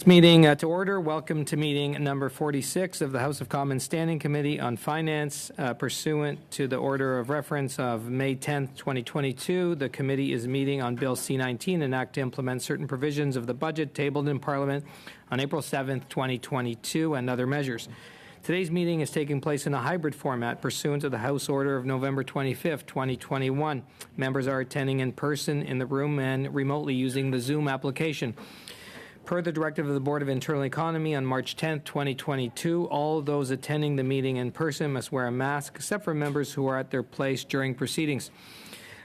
Meeting to order. Welcome to meeting number 46 of the House of Commons Standing Committee on Finance. Pursuant to the order of reference of May 10th, 2022, the committee is meeting on Bill C-19, an act to implement certain provisions of the budget tabled in Parliament on April 7th, 2022, and other measures. Today's meeting is taking place in a hybrid format pursuant to the House Order of November 25th, 2021. Members are attending in person in the room and remotely using the Zoom application. Per the directive of the Board of Internal Economy on March 10, 2022, all those attending the meeting in person must wear a mask, except for members who are at their place during proceedings.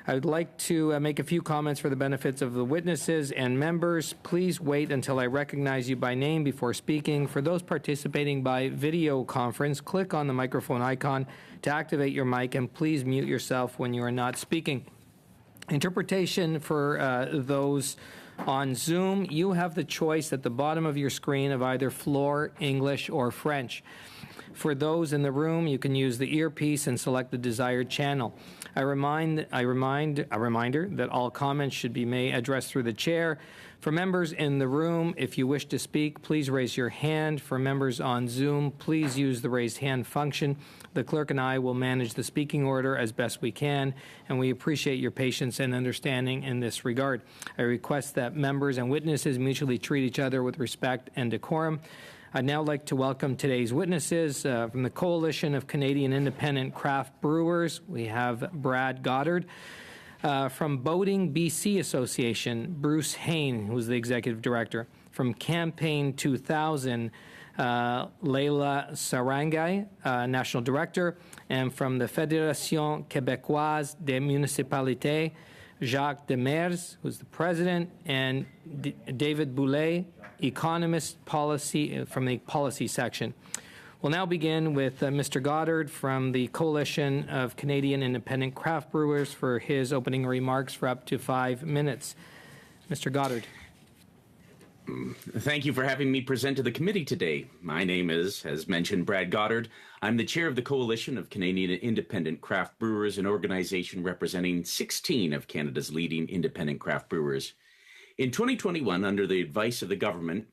I would like to make a few comments for the benefits of the witnesses and members. Please wait until I recognize you by name before speaking. For those participating by video conference, click on the microphone icon to activate your mic, and please mute yourself when you are not speaking. Interpretation for those on Zoom, you have the choice at the bottom of your screen of either floor, English, or French. For those in the room, you can use the earpiece and select the desired channel. A reminder that all comments should be addressed through the chair. For members in the room, if you wish to speak, please raise your hand. For members on Zoom, please use the raised hand function. The clerk and I will manage the speaking order as best we can, and we appreciate your patience and understanding in this regard. I request that members and witnesses mutually treat each other with respect and decorum. I'd now like to welcome today's witnesses from the Coalition of Canadian Independent Craft Brewers. We have Brad Goddard. From Boating BC Association, Bruce Hain, who's the Executive Director. From Campaign 2000, Leila Sarangay, National Director. And from the Fédération Québécoise des Municipalités, Jacques Demers, who's the President, and David Boulay, Economist Policy from the Policy section. We'll now begin with Mr. Goddard from the Coalition of Canadian Independent Craft Brewers for his opening remarks for up to 5 minutes. Mr. Goddard. Thank you for having me present to the committee today. My name is, as mentioned, Brad Goddard. I'm the chair of the Coalition of Canadian Independent Craft Brewers, an organization representing 16 of Canada's leading independent craft brewers. In 2021, under the advice of the government,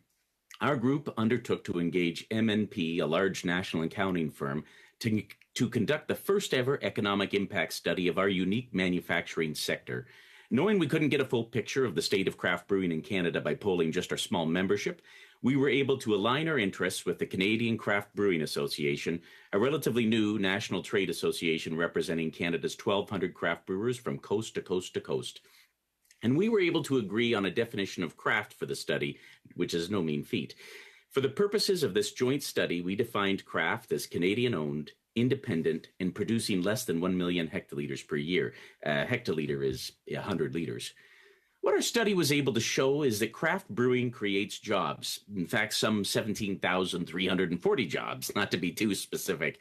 our group undertook to engage MNP, a large national accounting firm, to conduct the first ever economic impact study of our unique manufacturing sector. Knowing we couldn't get a full picture of the state of craft brewing in Canada by polling just our small membership, we were able to align our interests with the Canadian Craft Brewing Association, a relatively new national trade association representing Canada's 1,200 craft brewers from coast to coast to coast. And we were able to agree on a definition of craft for the study, which is no mean feat. For the purposes of this joint study, we defined craft as Canadian-owned, independent, and producing less than 1 million hectoliters per year. A hectoliter is 100 liters. What our study was able to show is that craft brewing creates jobs. In fact, some 17,340 jobs, not to be too specific,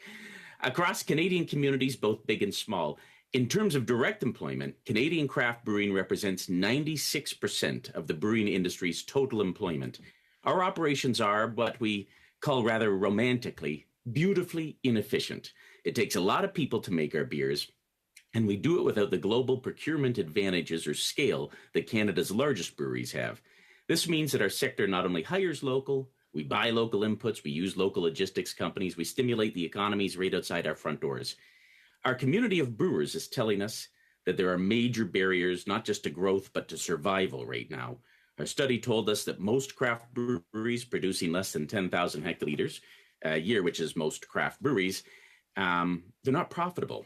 across Canadian communities, both big and small. In terms of direct employment, Canadian craft brewing represents 96% of the brewing industry's total employment. Our operations are what we call rather romantically, beautifully inefficient. It takes a lot of people to make our beers, and we do it without the global procurement advantages or scale that Canada's largest breweries have. This means that our sector not only hires local, we buy local inputs, we use local logistics companies, we stimulate the economies right outside our front doors. Our community of brewers is telling us that there are major barriers, not just to growth, but to survival right now. Our study told us that most craft breweries producing less than 10,000 hectoliters a year, which is most craft breweries, they're not profitable.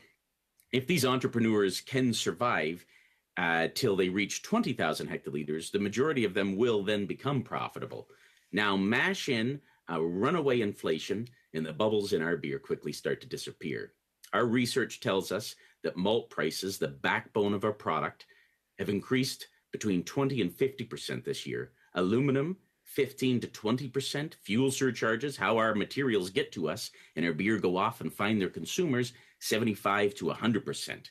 If these entrepreneurs can survive till they reach 20,000 hectoliters, the majority of them will then become profitable. Now mash in a runaway inflation, and the bubbles in our beer quickly start to disappear. Our research tells us that malt prices, the backbone of our product, have increased between 20 and 50% this year. Aluminum, 15 to 20%. Fuel surcharges, how our materials get to us and our beer go off and find their consumers, 75 to 100%.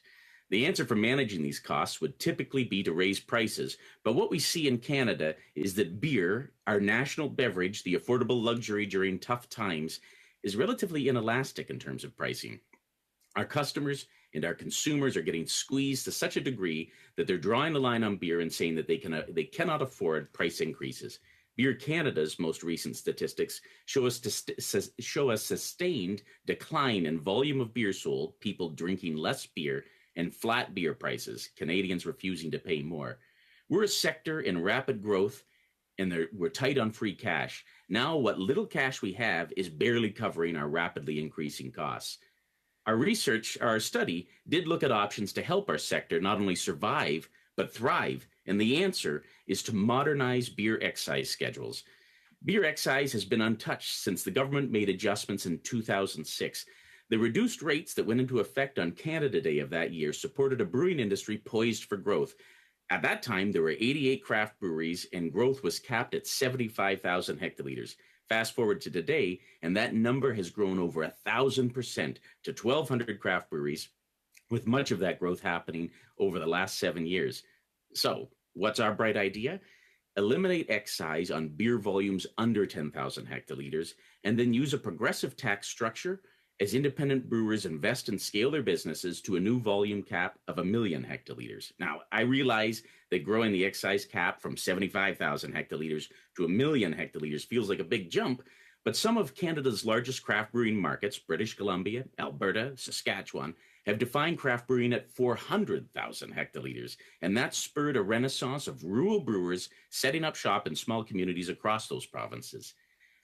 The answer for managing these costs would typically be to raise prices, but what we see in Canada is that beer, our national beverage, the affordable luxury during tough times, is relatively inelastic in terms of pricing. Our customers and our consumers are getting squeezed to such a degree that they're drawing the line on beer and saying that they cannot afford price increases. Beer Canada's most recent statistics show a sustained decline in volume of beer sold, people drinking less beer, and flat beer prices, Canadians refusing to pay more. We're a sector in rapid growth, and we're tight on free cash. Now, what little cash we have is barely covering our rapidly increasing costs. Our study did look at options to help our sector not only survive, but thrive. And the answer is to modernize beer excise schedules. Beer excise has been untouched since the government made adjustments in 2006. The reduced rates that went into effect on Canada Day of that year supported a brewing industry poised for growth. At that time, there were 88 craft breweries, and growth was capped at 75,000 hectoliters. Fast forward to today, and that number has grown over 1,000% to 1,200 craft breweries, with much of that growth happening over the last 7 years. So, what's our bright idea? Eliminate excise on beer volumes under 10,000 hectoliters, and then use a progressive tax structure as independent brewers invest and scale their businesses to a new volume cap of 1 million hectoliters. Now, I realize that growing the excise cap from 75,000 hectoliters to 1 million hectoliters feels like a big jump, but some of Canada's largest craft brewing markets, British Columbia, Alberta, Saskatchewan, have defined craft brewing at 400,000 hectoliters, and that spurred a renaissance of rural brewers setting up shop in small communities across those provinces.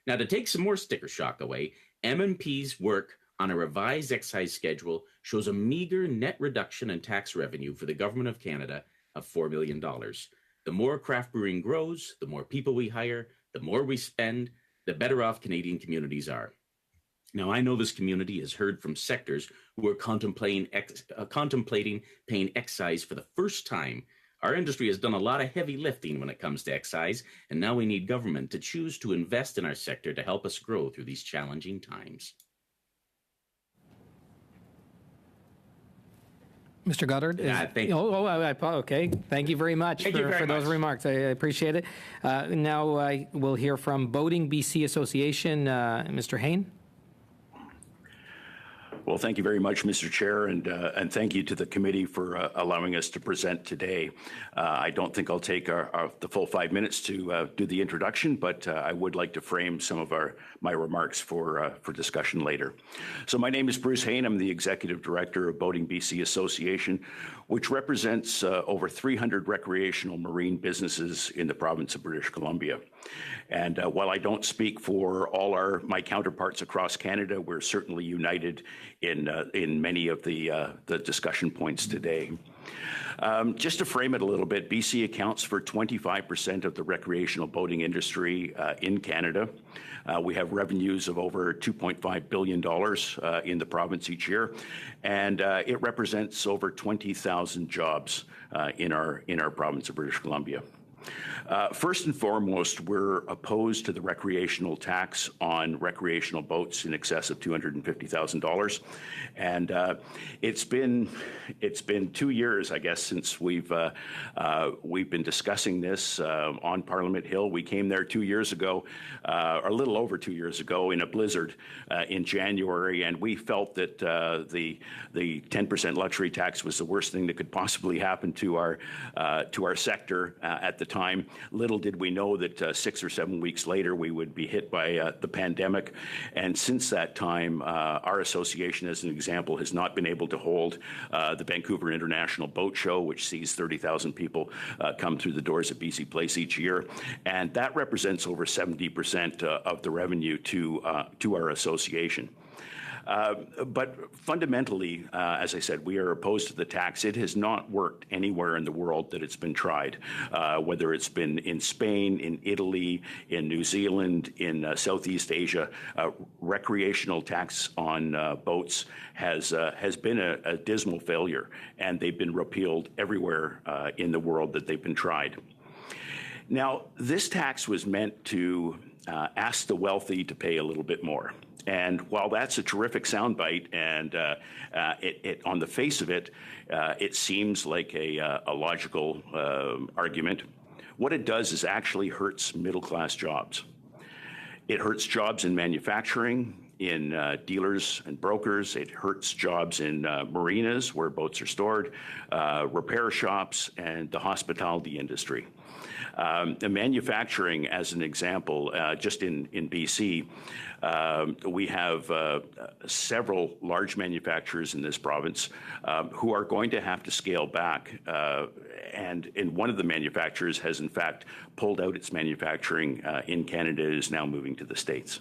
Now, to take some more sticker shock away, MMP's work on a revised excise schedule shows a meager net reduction in tax revenue for the Government of Canada of $4 million. The more craft brewing grows, the more people we hire, the more we spend, the better off Canadian communities are. Now, I know this community has heard from sectors who are contemplating paying excise for the first time. Our industry has done a lot of heavy lifting when it comes to excise, and now we need government to choose to invest in our sector to help us grow through these challenging times. Mr. Goddard? Okay. Thank you very much for those remarks. I appreciate it. Now I will hear from Boating BC Association. Mr. Hain? Well, thank you very much, Mr. Chair, and thank you to the committee for allowing us to present today. I don't think I'll take the full 5 minutes to do the introduction, but I would like to frame some of my remarks for discussion later. So my name is Bruce Hain. I'm the Executive Director of Boating BC Association, which represents over 300 recreational marine businesses in the province of British Columbia. And while I don't speak for all my counterparts across Canada, we're certainly united in many of the discussion points today. Just to frame it a little bit, BC accounts for 25% of the recreational boating industry in Canada. We have revenues of over $2.5 billion in the province each year, and it represents over 20,000 jobs in our province of British Columbia. First and foremost, we're opposed to the recreational tax on recreational boats in excess of $250,000, and it's been 2 years, I guess, since we've been discussing this on Parliament Hill. We came there 2 years ago, or a little over 2 years ago, in a blizzard in January, and we felt that the 10% luxury tax was the worst thing that could possibly happen to our sector at the time. Little did we know that 6 or 7 weeks later we would be hit by the pandemic, and since that time our association, as an example, has not been able to hold the Vancouver International Boat Show, which sees 30,000 people come through the doors at BC Place each year, and that represents over 70% of the revenue to our association. But fundamentally, as I said, we are opposed to the tax. It has not worked anywhere in the world that it's been tried, whether it's been in Spain, in Italy, in New Zealand, in Southeast Asia. Recreational tax on boats has been a dismal failure, and they've been repealed everywhere in the world that they've been tried. Now, this tax was meant to ask the wealthy to pay a little bit more. And while that's a terrific soundbite, and on the face of it, it seems like a logical argument, what it does is actually hurts middle-class jobs. It hurts jobs in manufacturing, in dealers and brokers. It hurts jobs in marinas where boats are stored, repair shops, and the hospitality industry. Manufacturing, as an example, just in BC, we have several large manufacturers in this province who are going to have to scale back. And one of the manufacturers has, in fact, pulled out its manufacturing in Canada and is now moving to the States.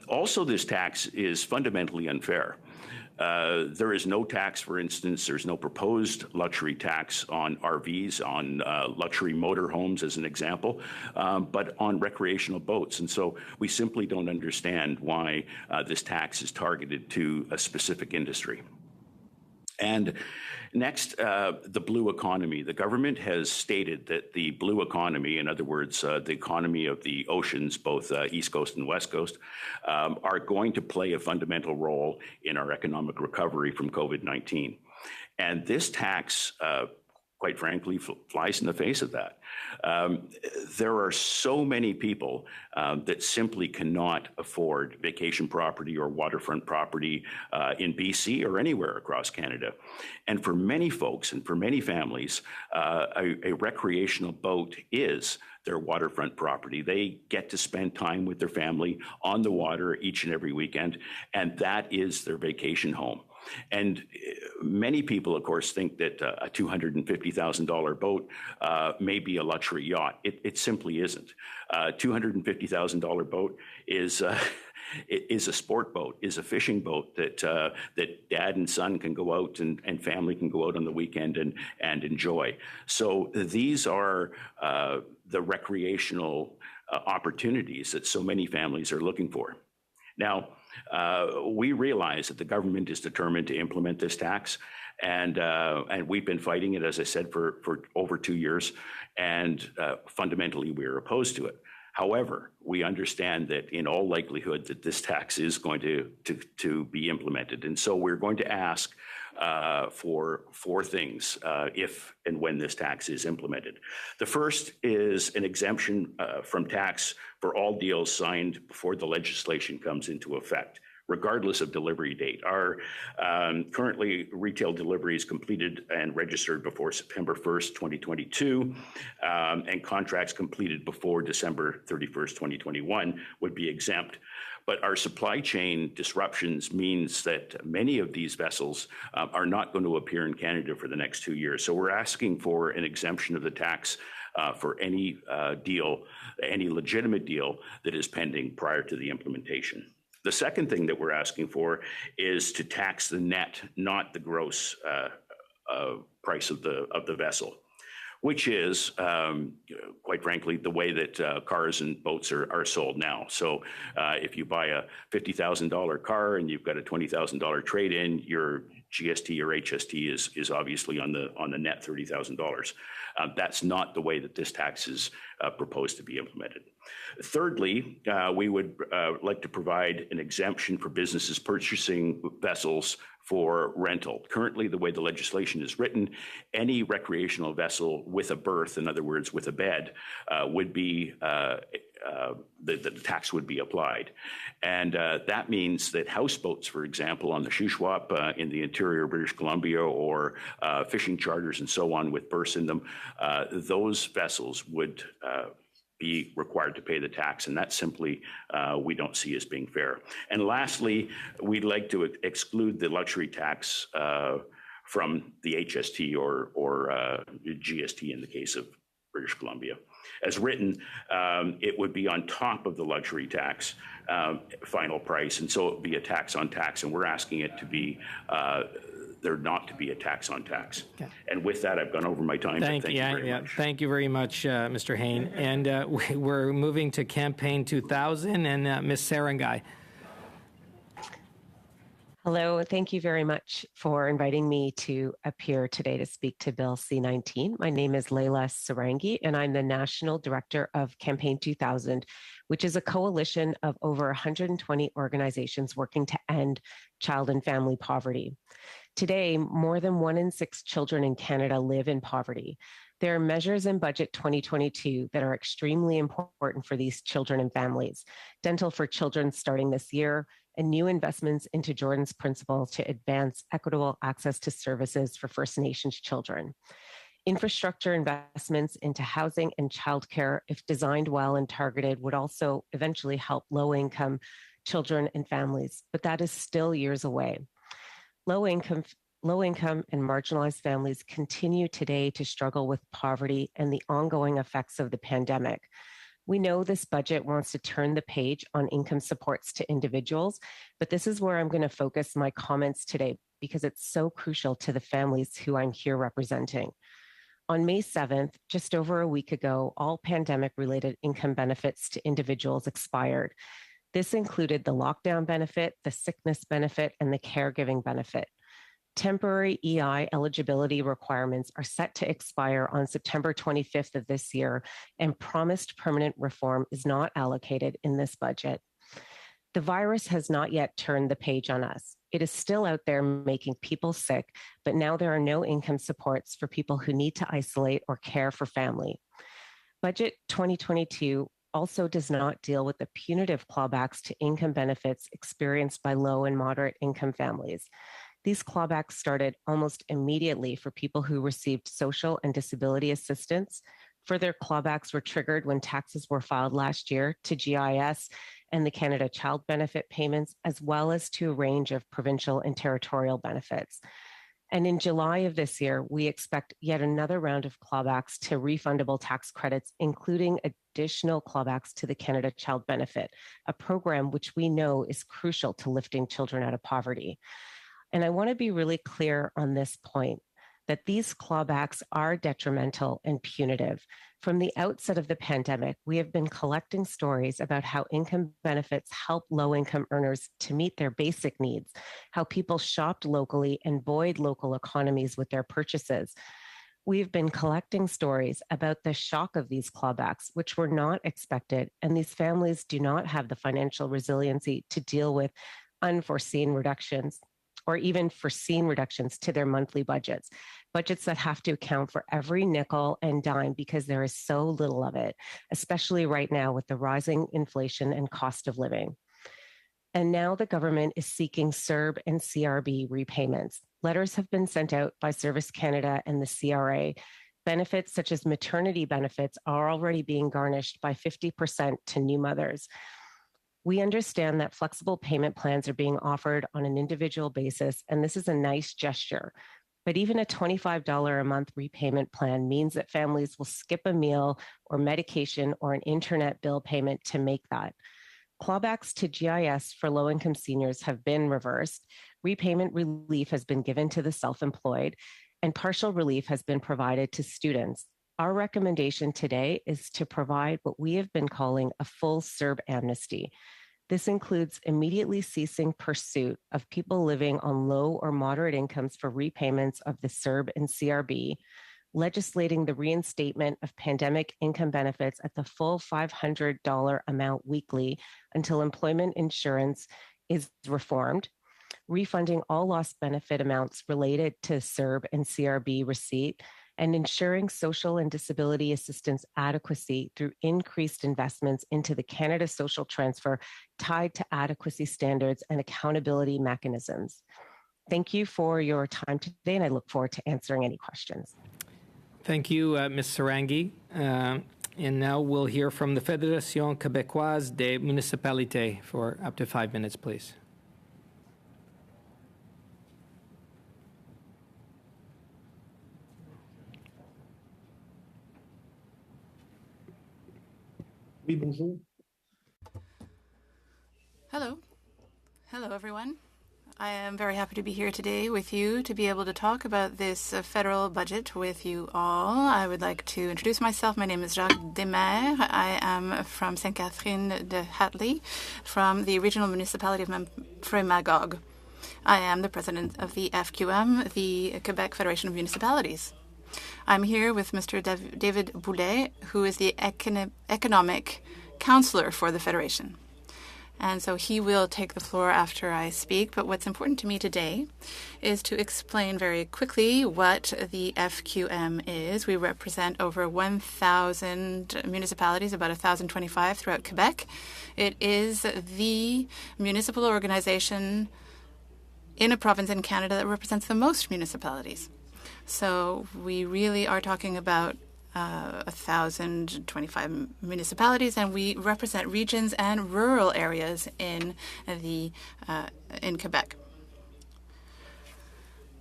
Also, this tax is fundamentally unfair. There is no tax, for instance, there's no proposed luxury tax on RVs, on luxury motorhomes, as an example, but on recreational boats. And so we simply don't understand why this tax is targeted to a specific industry. And next, the blue economy. The government has stated that the blue economy, in other words, the economy of the oceans, both East Coast and West Coast, are going to play a fundamental role in our economic recovery from COVID-19. And this tax, quite frankly, flies in the face of that. There are so many people that simply cannot afford vacation property or waterfront property in BC or anywhere across Canada. And for many folks and for many families, a recreational boat is their waterfront property. They get to spend time with their family on the water each and every weekend, and that is their vacation home. And many people, of course, think that a $250,000 boat may be a luxury yacht. It simply isn't. $250,000 boat is a sport boat, is a fishing boat that dad and son can go out and family can go out on the weekend and enjoy. So these are the recreational opportunities that so many families are looking for. Now, we realize that the government is determined to implement this tax, and we've been fighting it, as I said, for over 2 years, and fundamentally we're opposed to it. However, we understand that in all likelihood that this tax is going to be implemented, and so we're going to ask for four things if and when this tax is implemented. The first is an exemption from tax for all deals signed before the legislation comes into effect, regardless of delivery date. Our currently retail deliveries completed and registered before September 1st, 2022, and contracts completed before December 31st, 2021 would be exempt. But our supply chain disruptions means that many of these vessels are not going to appear in Canada for the next 2 years. So we're asking for an exemption of the tax for any deal, any legitimate deal that is pending prior to the implementation. The second thing that we're asking for is to tax the net, not the gross price of the vessel, which is, quite frankly, the way that cars and boats are sold now. So if you buy a $50,000 car and you've got a $20,000 trade-in, your GST or HST is obviously on the net $30,000. That's not the way that this tax is proposed to be implemented. Thirdly, we would like to provide an exemption for businesses purchasing vessels for rental. Currently, the way the legislation is written, any recreational vessel with a berth, in other words, with a bed, would be the tax would be applied. And that means that houseboats, for example, on the Shuswap in the interior of British Columbia, or fishing charters and so on with berths in them, those vessels would be required to pay the tax, and that simply we don't see as being fair. And lastly, we'd like to exclude the luxury tax from the HST or GST in the case of British Columbia. As written, it would be on top of the luxury tax final price, and so it would be a tax on tax, and we're asking it to be there not to be a tax on tax. Okay. And with that, I've gone over my time. Thank you very much. Thank you very much, Mr. Hain. And we're moving to Campaign 2000 and Ms. Sarangai. Hello, thank you very much for inviting me to appear today to speak to Bill C-19. My name is Leila Sarangi, and I'm the National Director of Campaign 2000, which is a coalition of over 120 organizations working to end child and family poverty. Today, more than 1 in 6 children in Canada live in poverty. There are measures in Budget 2022 that are extremely important for these children and families. Dental for Children starting this year, and new investments into Jordan's Principle to advance equitable access to services for First Nations children. Infrastructure investments into housing and childcare, if designed well and targeted, would also eventually help low-income children and families, but that is still years away. Low-income and marginalized families continue today to struggle with poverty and the ongoing effects of the pandemic. We know this budget wants to turn the page on income supports to individuals, but this is where I'm going to focus my comments today because it's so crucial to the families who I'm here representing. On May 7th, just over a week ago, all pandemic-related income benefits to individuals expired. This included the lockdown benefit, the sickness benefit, and the caregiving benefit. Temporary EI eligibility requirements are set to expire on September 25th of this year, and promised permanent reform is not allocated in this budget. The virus has not yet turned the page on us. It is still out there making people sick, but now there are no income supports for people who need to isolate or care for family. Budget 2022 also does not deal with the punitive clawbacks to income benefits experienced by low and moderate income families. These clawbacks started almost immediately for people who received social and disability assistance. Further clawbacks were triggered when taxes were filed last year to GIS and the Canada Child Benefit payments, as well as to a range of provincial and territorial benefits. And in July of this year, we expect yet another round of clawbacks to refundable tax credits, including additional clawbacks to the Canada Child Benefit, a program which we know is crucial to lifting children out of poverty. And I want to be really clear on this point, that these clawbacks are detrimental and punitive. From the outset of the pandemic, we have been collecting stories about how income benefits help low-income earners to meet their basic needs, how people shopped locally and buoyed local economies with their purchases. We've been collecting stories about the shock of these clawbacks, which were not expected, and these families do not have the financial resiliency to deal with unforeseen reductions or even foreseen reductions to their monthly budgets that have to account for every nickel and dime because there is so little of it, especially right now with the rising inflation and cost of living. And now the government is seeking CERB and CRB repayments. Letters have been sent out by Service Canada and the CRA. Benefits such as maternity benefits are already being garnished by 50% to new mothers. We understand that flexible payment plans are being offered on an individual basis, and this is a nice gesture. But even a $25 a month repayment plan means that families will skip a meal or medication or an internet bill payment to make that. Clawbacks to GIS for low-income seniors have been reversed. Repayment relief has been given to the self-employed, and partial relief has been provided to students. Our recommendation today is to provide what we have been calling a full CERB amnesty. This includes immediately ceasing pursuit of people living on low or moderate incomes for repayments of the CERB and CRB, legislating the reinstatement of pandemic income benefits at the full $500 amount weekly until employment insurance is reformed, refunding all lost benefit amounts related to CERB and CRB receipt, and ensuring social and disability assistance adequacy through increased investments into the Canada Social Transfer tied to adequacy standards and accountability mechanisms. Thank you for your time today, and I look forward to answering any questions. Thank you, Ms. Sarangi. And now we'll hear from the Fédération Québécoise des Municipalités for up to 5 minutes, please. Oui, bonjour. Hello. Hello, everyone. I am very happy to be here today with you to be able to talk about this federal budget with you all. I would like to introduce myself. My name is Jacques Desmaires. I am from Sainte-Catherine-de-Hatley, from the regional municipality of Memphremagog. I am the president of the FQM, the Quebec Federation of Municipalities. I'm here with Mr. David Boulet, who is the economic counselor for the Federation. And so he will take the floor after I speak. But what's important to me today is to explain very quickly what the FQM is. We represent over 1,000 municipalities, about 1,025 throughout Quebec. It is the municipal organization in a province in Canada that represents the most municipalities. So we really are talking about 1,025 municipalities, and we represent regions and rural areas in Quebec.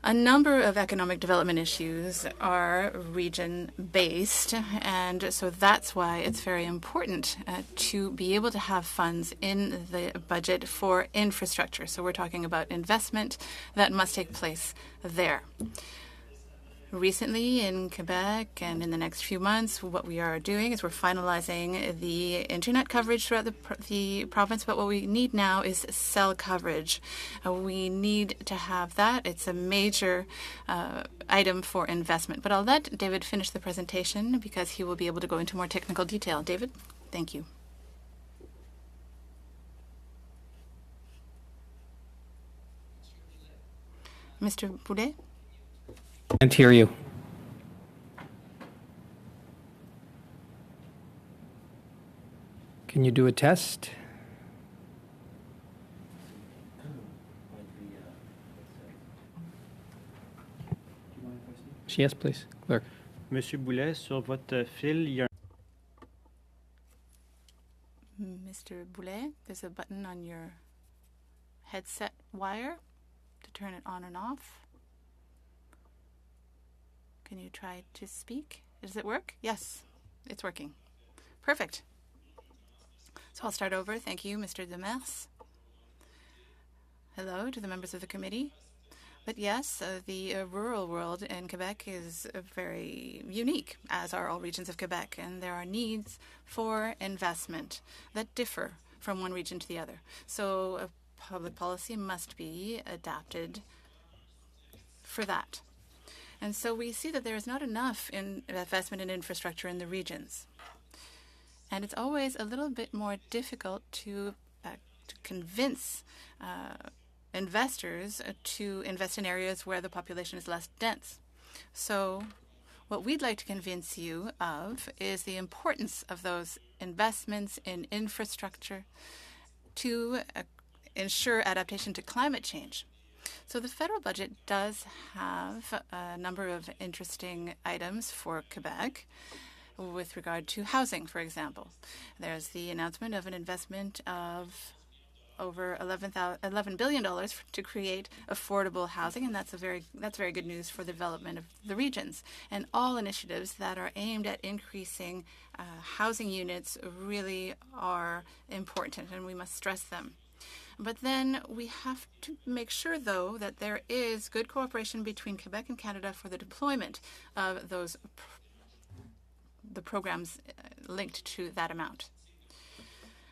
A number of economic development issues are region-based, and so that's why it's very important to be able to have funds in the budget for infrastructure. So we're talking about investment that must take place there. Recently in Quebec and in the next few months, what we are doing is we're finalizing the internet coverage throughout the province, but what we need now is cell coverage. We need to have that. It's a major item for investment. But I'll let David finish the presentation because he will be able to go into more technical detail. David, thank you. Mr. Boulet? Can't hear you. Can you do a test? Yes, please. Clerk. Monsieur Boulet, sur votre fil, il y a Mr. Boulet, there's a button on your headset wire to turn it on and off. Can you try to speak? Does it work? Yes, it's working. Perfect. So I'll start over. Thank you, Mr. Demers. Hello to the members of the committee. But yes, the rural world in Quebec is very unique, as are all regions of Quebec, and there are needs for investment that differ from one region to the other. So public policy must be adapted for that. And so we see that there is not enough investment in infrastructure in the regions. And it's always a little bit more difficult to convince investors to invest in areas where the population is less dense. So what we'd like to convince you of is the importance of those investments in infrastructure to ensure adaptation to climate change. So the federal budget does have a number of interesting items for Quebec with regard to housing, for example. There's the announcement of an investment of over $11 billion to create affordable housing, and that's very good news for the development of the regions. And all initiatives that are aimed at increasing housing units really are important, and we must stress them. But then we have to make sure, though, that there is good cooperation between Quebec and Canada for the deployment of the programs linked to that amount.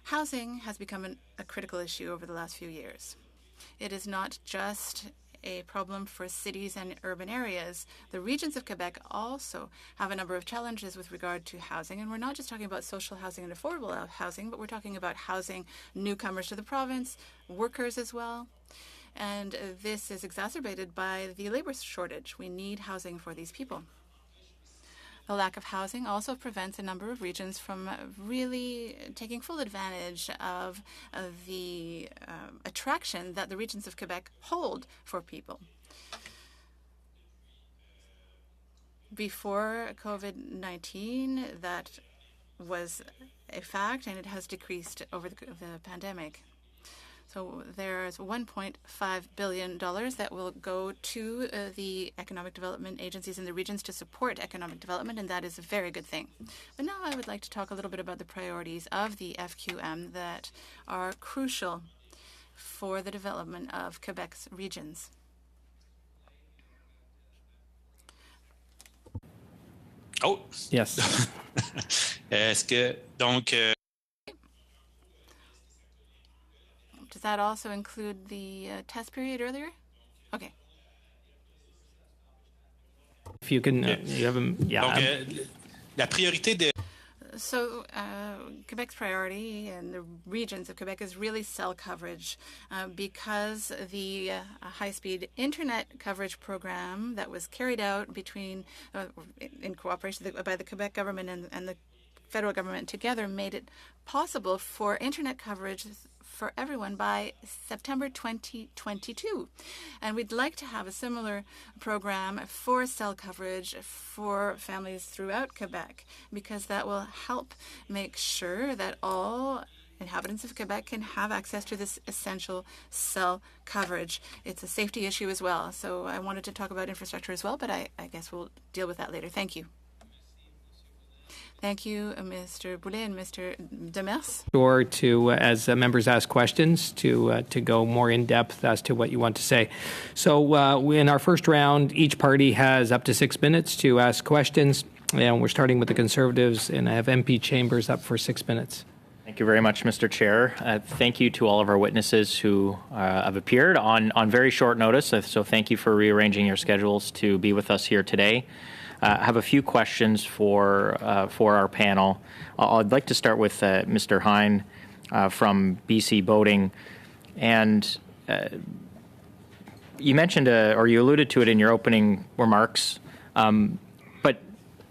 Housing has become a critical issue over the last few years. It is not just a problem for cities and urban areas. The regions of Quebec also have a number of challenges with regard to housing. And we're not just talking about social housing and affordable housing, but we're talking about housing newcomers to the province, workers as well. And this is exacerbated by the labor shortage. We need housing for these people. The lack of housing also prevents a number of regions from really taking full advantage of the attraction that the regions of Quebec hold for people. Before COVID-19, that was a fact, and it has decreased over the pandemic. So there's $1.5 billion that will go to the economic development agencies in the regions to support economic development, and that is a very good thing. But now I would like to talk a little bit about the priorities of the FQM that are crucial for the development of Quebec's regions. Oh, Yes. est-ce que, donc, Does that also include the test period earlier? Okay. If you can, you have them. Yeah. donc la priorité de... So Quebec's priority and the regions of Quebec is really cell coverage because the high-speed internet coverage program that was carried out between in cooperation by the Quebec government and the federal government together made it possible for internet coverage for everyone by September 2022. And we'd like to have a similar program for cell coverage for families throughout Quebec, because that will help make sure that all inhabitants of Quebec can have access to this essential cell coverage. It's a safety issue as well. So I wanted to talk about infrastructure as well, but I guess we'll deal with that later. Thank you. Thank you, Mr. Boulet and Mr. Demers. Or to, as members ask questions, to go more in depth as to what you want to say. So in our first round, each party has up to 6 minutes to ask questions. And we're starting with the Conservatives, and I have MP Chambers up for 6 minutes. Thank you very much, Mr. Chair. Thank you to all of our witnesses who have appeared on very short notice. So thank you for rearranging your schedules to be with us here today. I have a few questions for our panel. I'd like to start with Mr. Hine from BC Boating. And you mentioned, or you alluded to it in your opening remarks, but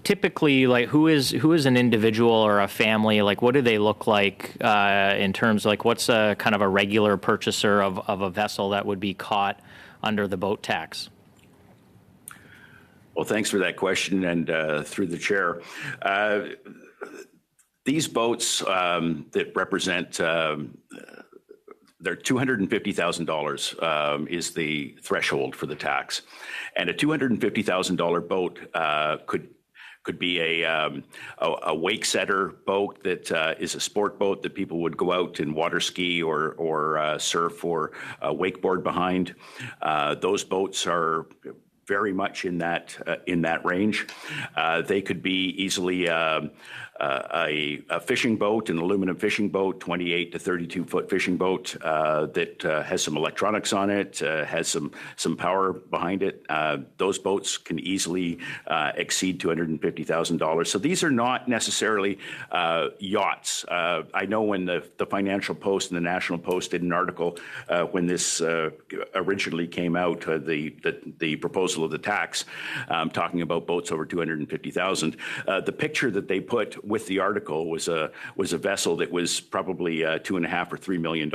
typically, like, who is an individual or a family? Like, what do they look like in terms, like, what's a kind of a regular purchaser of a vessel that would be caught under the boat tax? Well, thanks for that question, and through the chair. These boats that represent, they're $250,000 is the threshold for the tax. And a $250,000 boat could be a wake setter boat that is a sport boat that people would go out and water ski or surf or wakeboard behind. Those boats are very much in that range. They could be easily a fishing boat, an aluminum fishing boat, 28 to 32 foot fishing boat that has some electronics on it, has some power behind it. Those boats can easily exceed $250,000. So these are not necessarily yachts. I know when the Financial Post and the National Post did an article when this originally came out, the proposal of the tax, talking about boats over $250,000. The picture that they put with the article was a vessel that was probably $2.5 or $3 million.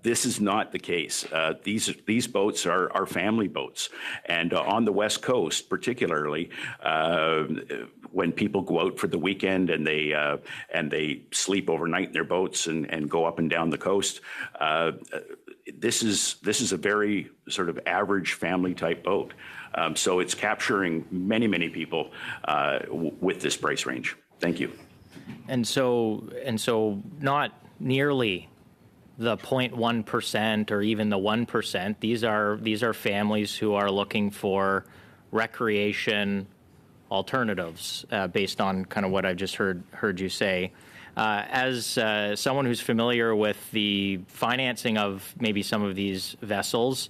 This is not the case. These boats are family boats, and on the West Coast, particularly, when people go out for the weekend and they sleep overnight in their boats and go up and down the coast. This is a very sort of average family type boat. So it's capturing many people with this price range. Thank you. And so not nearly the 0.1% or even the 1%. These are families who are looking for recreation alternatives based on kind of what I've just heard you say. As someone who's familiar with the financing of maybe some of these vessels,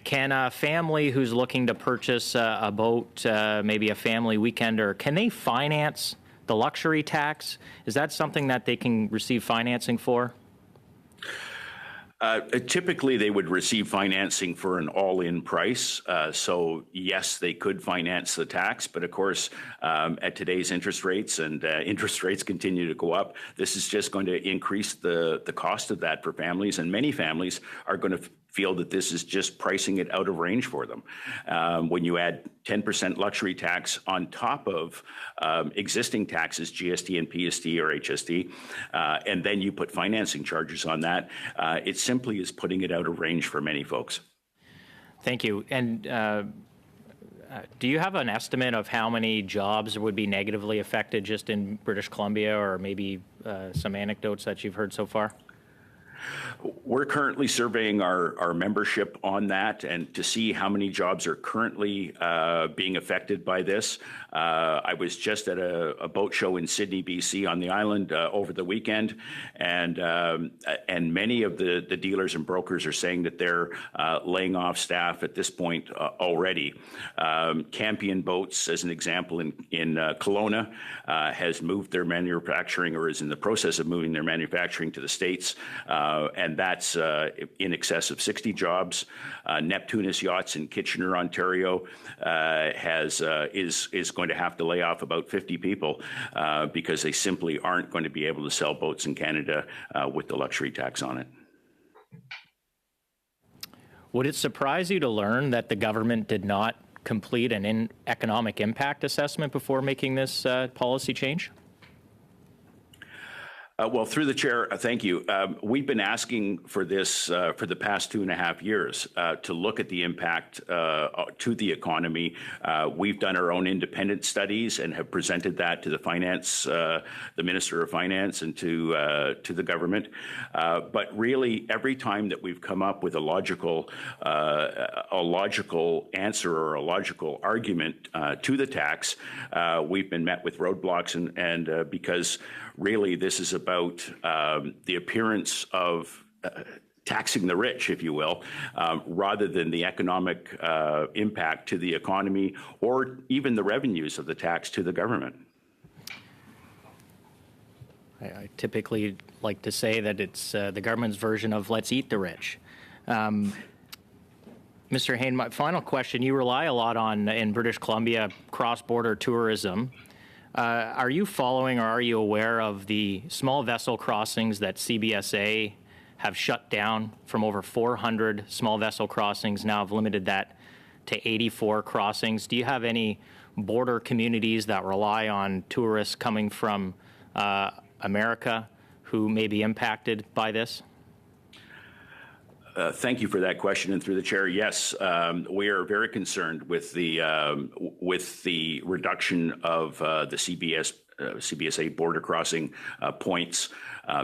can a family who's looking to purchase a boat, maybe a family weekender, can they finance the luxury tax? Is that something that they can receive financing for? Typically, they would receive financing for an all-in price. So, yes, they could finance the tax. But, of course, at today's interest rates, and interest rates continue to go up, this is just going to increase the cost of that for families. And many families are going to feel that this is just pricing it out of range for them. When you add 10% luxury tax on top of existing taxes, GST and PST or HST, and then you put financing charges on that, it simply is putting it out of range for many folks. Thank you. And do you have an estimate of how many jobs would be negatively affected just in British Columbia, or maybe some anecdotes that you've heard so far? We're currently surveying our membership on that and to see how many jobs are currently being affected by this. I was just at a boat show in Sydney, BC on the island over the weekend, and many of the dealers and brokers are saying that they're laying off staff at this point already. Campion Boats, as an example, in Kelowna, has moved their manufacturing, or is in the process of moving their manufacturing to the States. and that's in excess of 60 jobs. Neptunus Yachts in Kitchener, Ontario, is going to have to lay off about 50 people because they simply aren't going to be able to sell boats in Canada with the luxury tax on it. Would it surprise you to learn that the government did not complete an economic impact assessment before making this policy change? Well, through the chair, thank you. We've been asking for this for the past 2.5 years to look at the impact to the economy. We've done our own independent studies and have presented that to the Minister of Finance, and to the government. But really, every time that we've come up with a logical answer or a logical argument to the tax, we've been met with roadblocks, and because really this is about the appearance of taxing the rich, if you will, rather than the economic impact to the economy or even the revenues of the tax to the government. I typically like to say that it's the government's version of let's eat the rich. Mr. Hayne, my final question, you rely a lot on, in British Columbia, cross-border tourism. Are you following or are you aware of the small vessel crossings that CBSA have shut down from over 400 small vessel crossings, now have limited that to 84 crossings? Do you have any border communities that rely on tourists coming from America who may be impacted by this? Thank you for that question, and through the chair, yes, we are very concerned with the reduction of the CBSA border crossing points.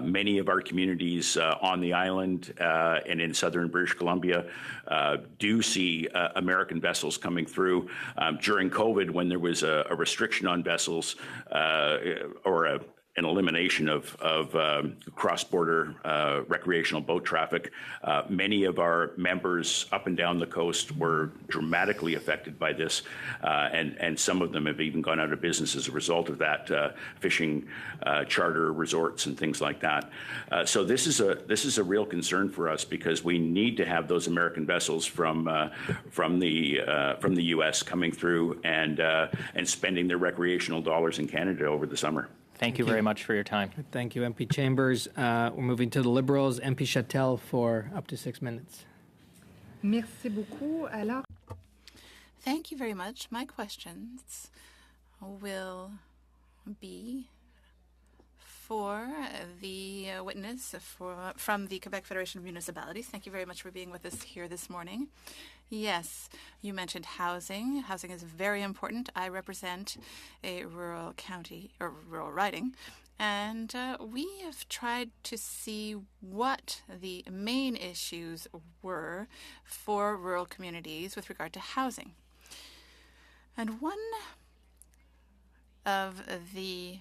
Many of our communities on the island and in southern British Columbia do see American vessels coming through. During COVID, when there was a restriction on vessels or an elimination of cross-border recreational boat traffic, many of our members up and down the coast were dramatically affected by this, and some of them have even gone out of business as a result of that, fishing charter resorts and things like that. So this is a real concern for us, because we need to have those American vessels from the U.S. coming through and spending their recreational dollars in Canada over the summer. Thank you very much for your time. Thank you, MP Chambers. We're moving to the Liberals. MP Chattel for up to 6 minutes. Merci beaucoup. Alors... Thank you very much. My questions will be for the witness from the Quebec Federation of Municipalities. Thank you very much for being with us here this morning. Yes, you mentioned housing. Housing is very important. I represent a rural county, or rural riding, and we have tried to see what the main issues were for rural communities with regard to housing. And one of the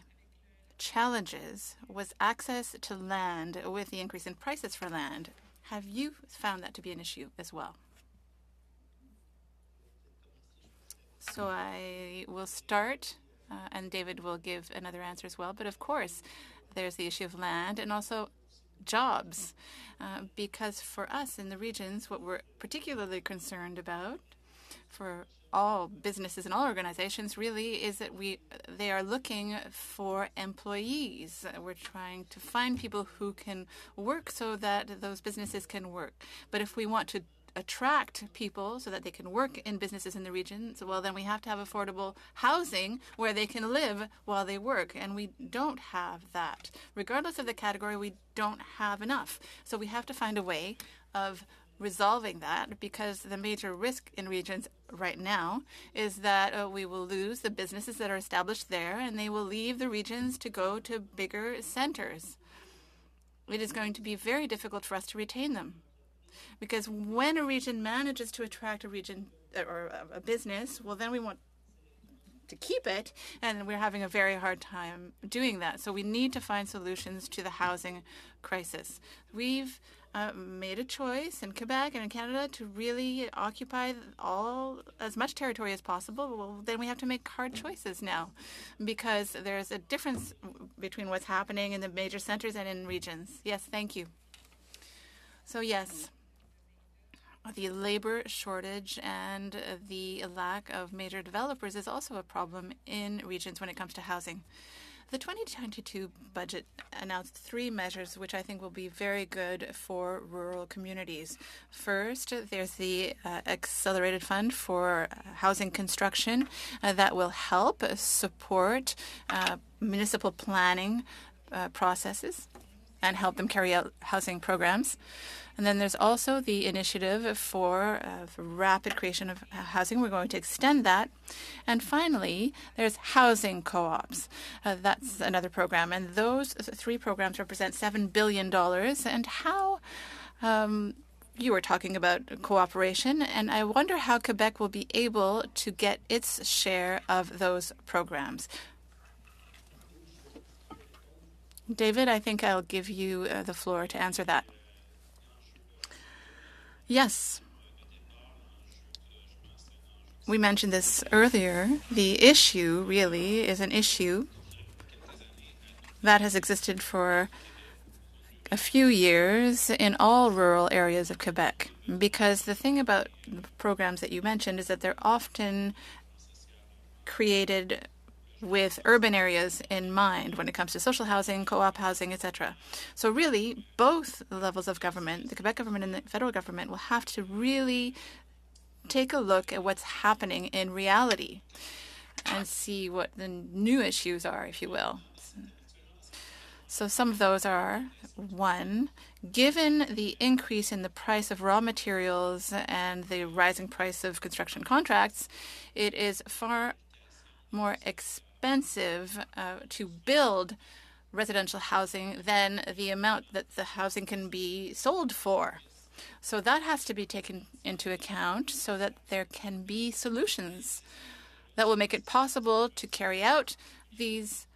challenges was access to land with the increase in prices for land. Have you found that to be an issue as well? So I will start, and David will give another answer as well. But of course, there's the issue of land and also jobs, because for us in the regions, what we're particularly concerned about for all businesses and all organizations really is that they are looking for employees. We're trying to find people who can work so that those businesses can work. But if we want to attract people so that they can work in businesses in the region, so well, then we have to have affordable housing where they can live while they work, and we don't have that. Regardless of the category, we don't have enough. So we have to find a way of resolving that, because the major risk in regions right now is that we will lose the businesses that are established there, and they will leave the regions to go to bigger centers. It is going to be very difficult for us to retain them. Because when a region manages to attract a region or a business, well, then we want to keep it, and we're having a very hard time doing that. So we need to find solutions to the housing crisis. We've made a choice in Quebec and in Canada to really occupy as much territory as possible. Well, then we have to make hard choices now, because there's a difference between what's happening in the major centers and in regions. Yes, thank you. So yes, the labor shortage and the lack of major developers is also a problem in regions when it comes to housing. The 2022 budget announced 3 measures which I think will be very good for rural communities. First, there's the accelerated fund for housing construction that will help support municipal planning processes and help them carry out housing programs. And then there's also the initiative for rapid creation of housing. We're going to extend that. And finally, there's housing co-ops. That's another program. And those 3 programs represent $7 billion. And how you were talking about cooperation, and I wonder how Quebec will be able to get its share of those programs. David, I think I'll give you the floor to answer that. Yes. We mentioned this earlier. The issue really is an issue that has existed for a few years in all rural areas of Quebec. Because the thing about the programs that you mentioned is that they're often created with urban areas in mind when it comes to social housing, co-op housing, etc. So really, both levels of government, the Quebec government and the federal government, will have to really take a look at what's happening in reality and see what the new issues are, if you will. So some of those are, 1, given the increase in the price of raw materials and the rising price of construction contracts, it is far more expensive to build residential housing than the amount that the housing can be sold for. So that has to be taken into account so that there can be solutions that will make it possible to carry out these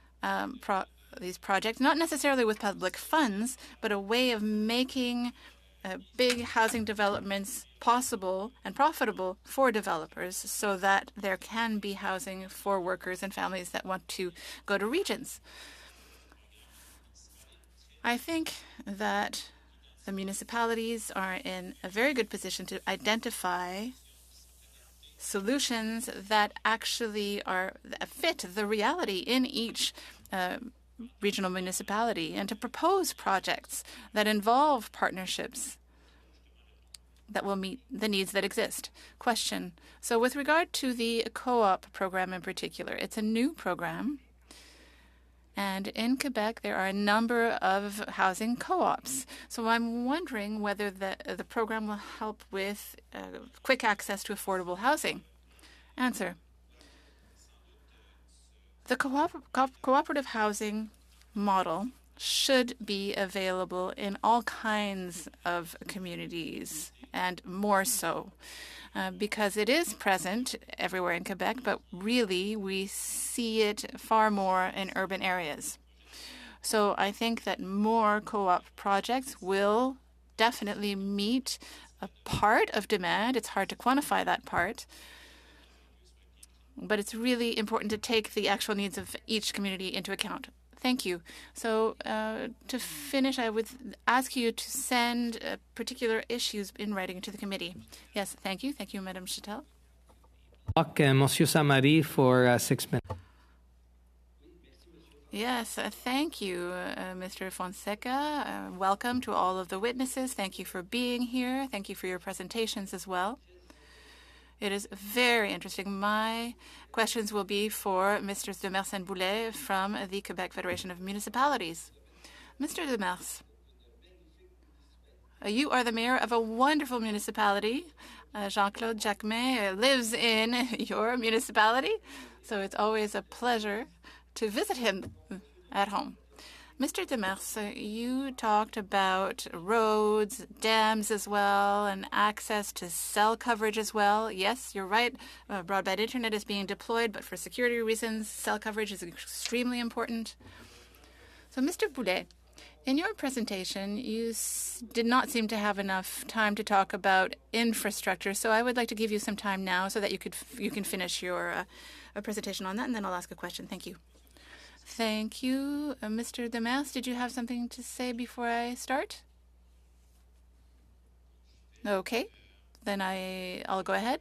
projects, not necessarily with public funds, but a way of making big housing developments possible and profitable for developers so that there can be housing for workers and families that want to go to regions. I think that the municipalities are in a very good position to identify solutions that actually fit the reality in each regional municipality and to propose projects that involve partnerships that will meet the needs that exist. Question. So with regard to the co-op program in particular, it's a new program. And in Quebec, there are a number of housing co-ops. So I'm wondering whether the program will help with quick access to affordable housing. Answer. The cooperative housing model should be available in all kinds of communities, and more so, because it is present everywhere in Quebec, but really we see it far more in urban areas. So I think that more co-op projects will definitely meet a part of demand. It's hard to quantify that part, but it's really important to take the actual needs of each community into account. Thank you. So to finish, I would ask you to send particular issues in writing to the committee. Yes, thank you. Thank you, Madame Chatel. Monsieur Samari for 6 minutes. Yes, thank you, Mr. Fonseca. Welcome to all of the witnesses. Thank you for being here. Thank you for your presentations as well. It is very interesting. My questions will be for Mr. Demers and Boulet from the Quebec Federation of Municipalities. Mr. Demers, you are the mayor of a wonderful municipality. Jean-Claude Jacquemin lives in your municipality, so it's always a pleasure to visit him at home. Mr. Demers, you talked about roads, dams as well, and access to cell coverage as well. Yes, you're right. Broadband internet is being deployed, but for security reasons, cell coverage is extremely important. So, Mr. Boulet, in your presentation, you did not seem to have enough time to talk about infrastructure. So I would like to give you some time now so that you can finish your presentation on that, and then I'll ask a question. Thank you. Thank you. Mr. Demers, did you have something to say before I start? Okay, then I'll go ahead.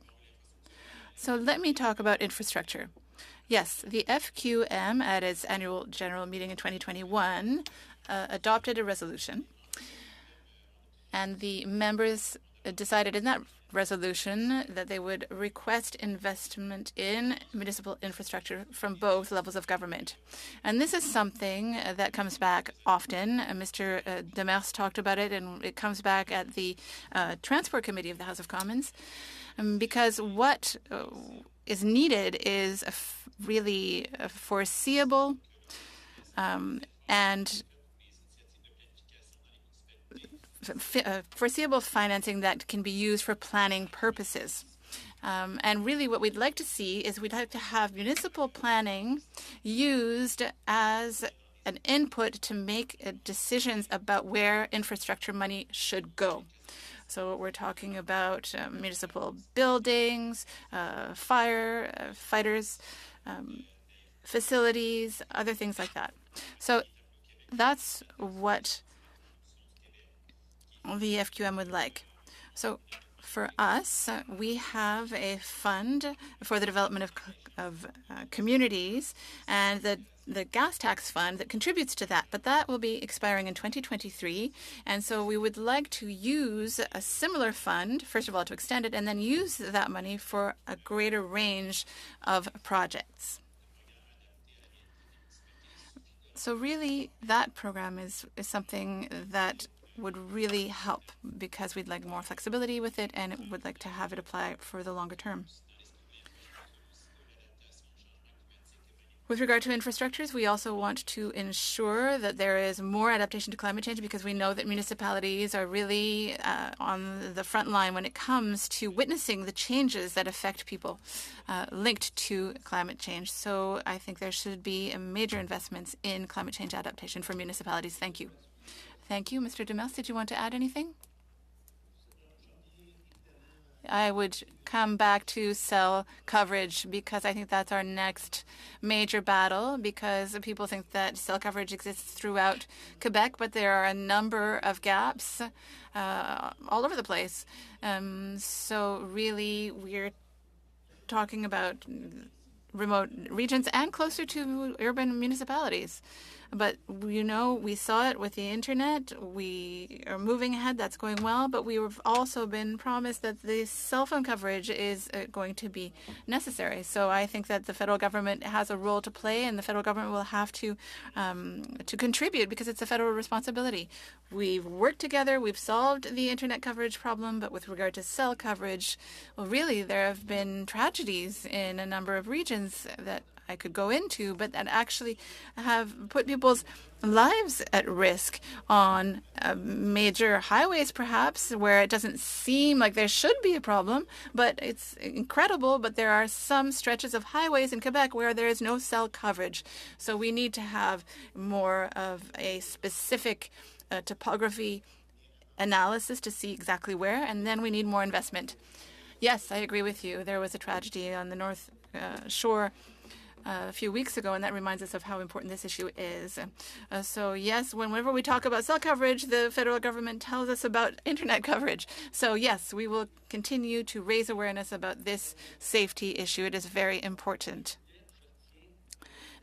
So let me talk about infrastructure. Yes, the FQM at its annual general meeting in 2021 adopted a resolution, and the members decided in that resolution that they would request investment in municipal infrastructure from both levels of government. And this is something that comes back often. Mr. Demers talked about it, and it comes back at the Transport Committee of the House of Commons, because what is needed is really foreseeable and foreseeable financing that can be used for planning purposes. And really what we'd like to see is we'd like to have municipal planning used as an input to make decisions about where infrastructure money should go. So we're talking about municipal buildings, firefighters, facilities, other things like that. So that's what the FQM would like. So for us, we have a fund for the development of communities, and the gas tax fund that contributes to that, but that will be expiring in 2023. And so we would like to use a similar fund, first of all, to extend it, and then use that money for a greater range of projects. So really, that program is something that would really help, because we'd like more flexibility with it, and would like to have it apply for the longer term. With regard to infrastructures, we also want to ensure that there is more adaptation to climate change, because we know that municipalities are really on the front line when it comes to witnessing the changes that affect people linked to climate change. So I think there should be major investments in climate change adaptation for municipalities. Thank you. Thank you. Mr. Demers, did you want to add anything? I would come back to cell coverage, because I think that's our next major battle, because people think that cell coverage exists throughout Quebec, but there are a number of gaps all over the place. So really, we're talking about remote regions and closer to urban municipalities. But, you know, we saw it with the internet. We are moving ahead. That's going well. But we've also been promised that the cell phone coverage is going to be necessary. So I think that the federal government has a role to play, and the federal government will have to contribute, because it's a federal responsibility. We've worked together. We've solved the internet coverage problem. But with regard to cell coverage, well, really, there have been tragedies in a number of regions that I could go into, but that actually have put people's lives at risk on major highways, perhaps, where it doesn't seem like there should be a problem, but it's incredible. But there are some stretches of highways in Quebec where there is no cell coverage. So we need to have more of a specific topography analysis to see exactly where, and then we need more investment. Yes, I agree with you. There was a tragedy on the North Shore a few weeks ago, and that reminds us of how important this issue is. So yes, whenever we talk about cell coverage, the federal government tells us about internet coverage. So yes, we will continue to raise awareness about this safety issue. It is very important.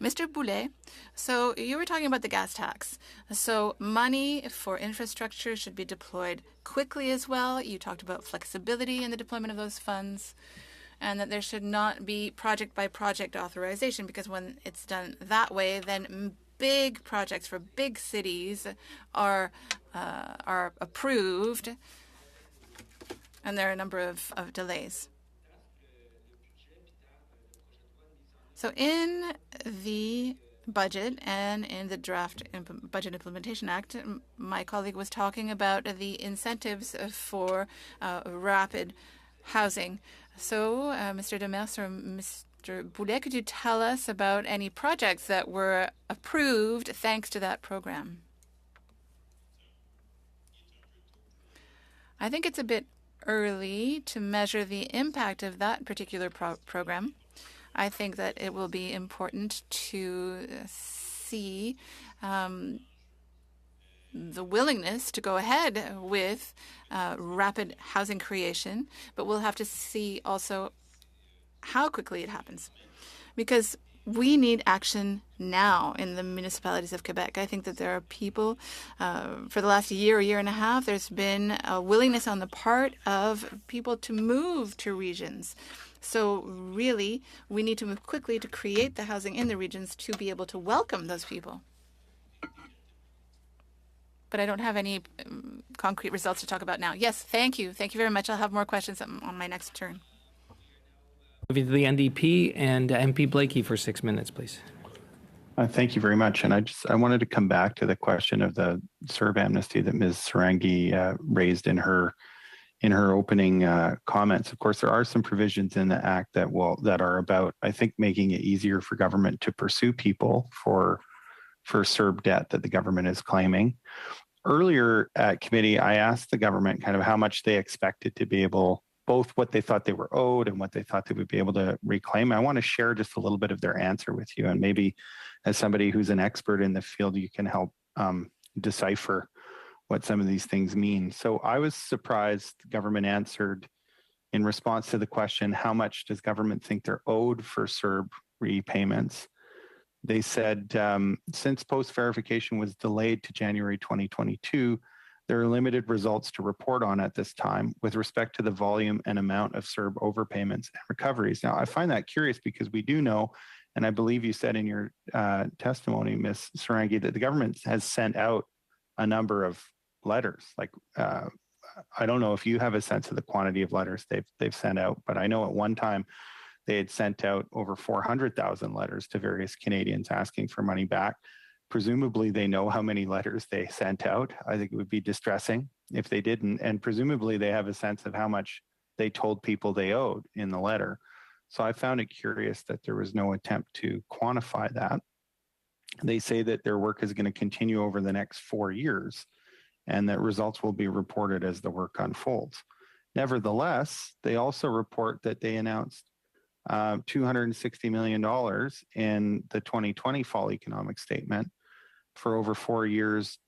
Mr. Boulet, so you were talking about the gas tax. So money for infrastructure should be deployed quickly as well. You talked about flexibility in the deployment of those funds, and that there should not be project-by-project authorization, because when it's done that way, then big projects for big cities are approved, and there are a number of delays. So in the budget and in the draft Budget Implementation Act, my colleague was talking about the incentives for rapid housing. So, Mr. Demers or Mr. Boulet, could you tell us about any projects that were approved thanks to that program? I think it's a bit early to measure the impact of that particular program. I think that it will be important to see the willingness to go ahead with rapid housing creation, but we'll have to see also how quickly it happens. Because we need action now in the municipalities of Quebec. I think that there are people, for the last year and a half, there's been a willingness on the part of people to move to regions. So really, we need to move quickly to create the housing in the regions to be able to welcome those people. But I don't have any concrete results to talk about now. Yes, thank you. Thank you very much. I'll have more questions on my next turn. Moving to the NDP and MP Blakey for 6 minutes, please. Thank you very much. And I wanted to come back to the question of the CERB amnesty that Ms. Sarangi raised in her opening comments. Of course, there are some provisions in the Act that are about, I think, making it easier for government to pursue people for CERB debt that the government is claiming. Earlier at committee, I asked the government kind of how much they expected to be able, both what they thought they were owed and what they thought they would be able to reclaim. I want to share just a little bit of their answer with you. And maybe as somebody who's an expert in the field, you can help decipher what some of these things mean. So I was surprised the government answered in response to the question, how much does government think they're owed for CERB repayments? They said, since post-verification was delayed to January 2022, there are limited results to report on at this time with respect to the volume and amount of CERB overpayments and recoveries. Now, I find that curious because we do know, and I believe you said in your testimony, Ms. Sarangi, that the government has sent out a number of letters. Like, I don't know if you have a sense of the quantity of letters they've sent out, but I know at one time they had sent out over 400,000 letters to various Canadians asking for money back. Presumably, they know how many letters they sent out. I think it would be distressing if they didn't. And presumably, they have a sense of how much they told people they owed in the letter. So I found it curious that there was no attempt to quantify that. They say that their work is going to continue over the next 4 years and that results will be reported as the work unfolds. Nevertheless, they also report that they announced $260 million in the 2020 fall economic statement for over 4 years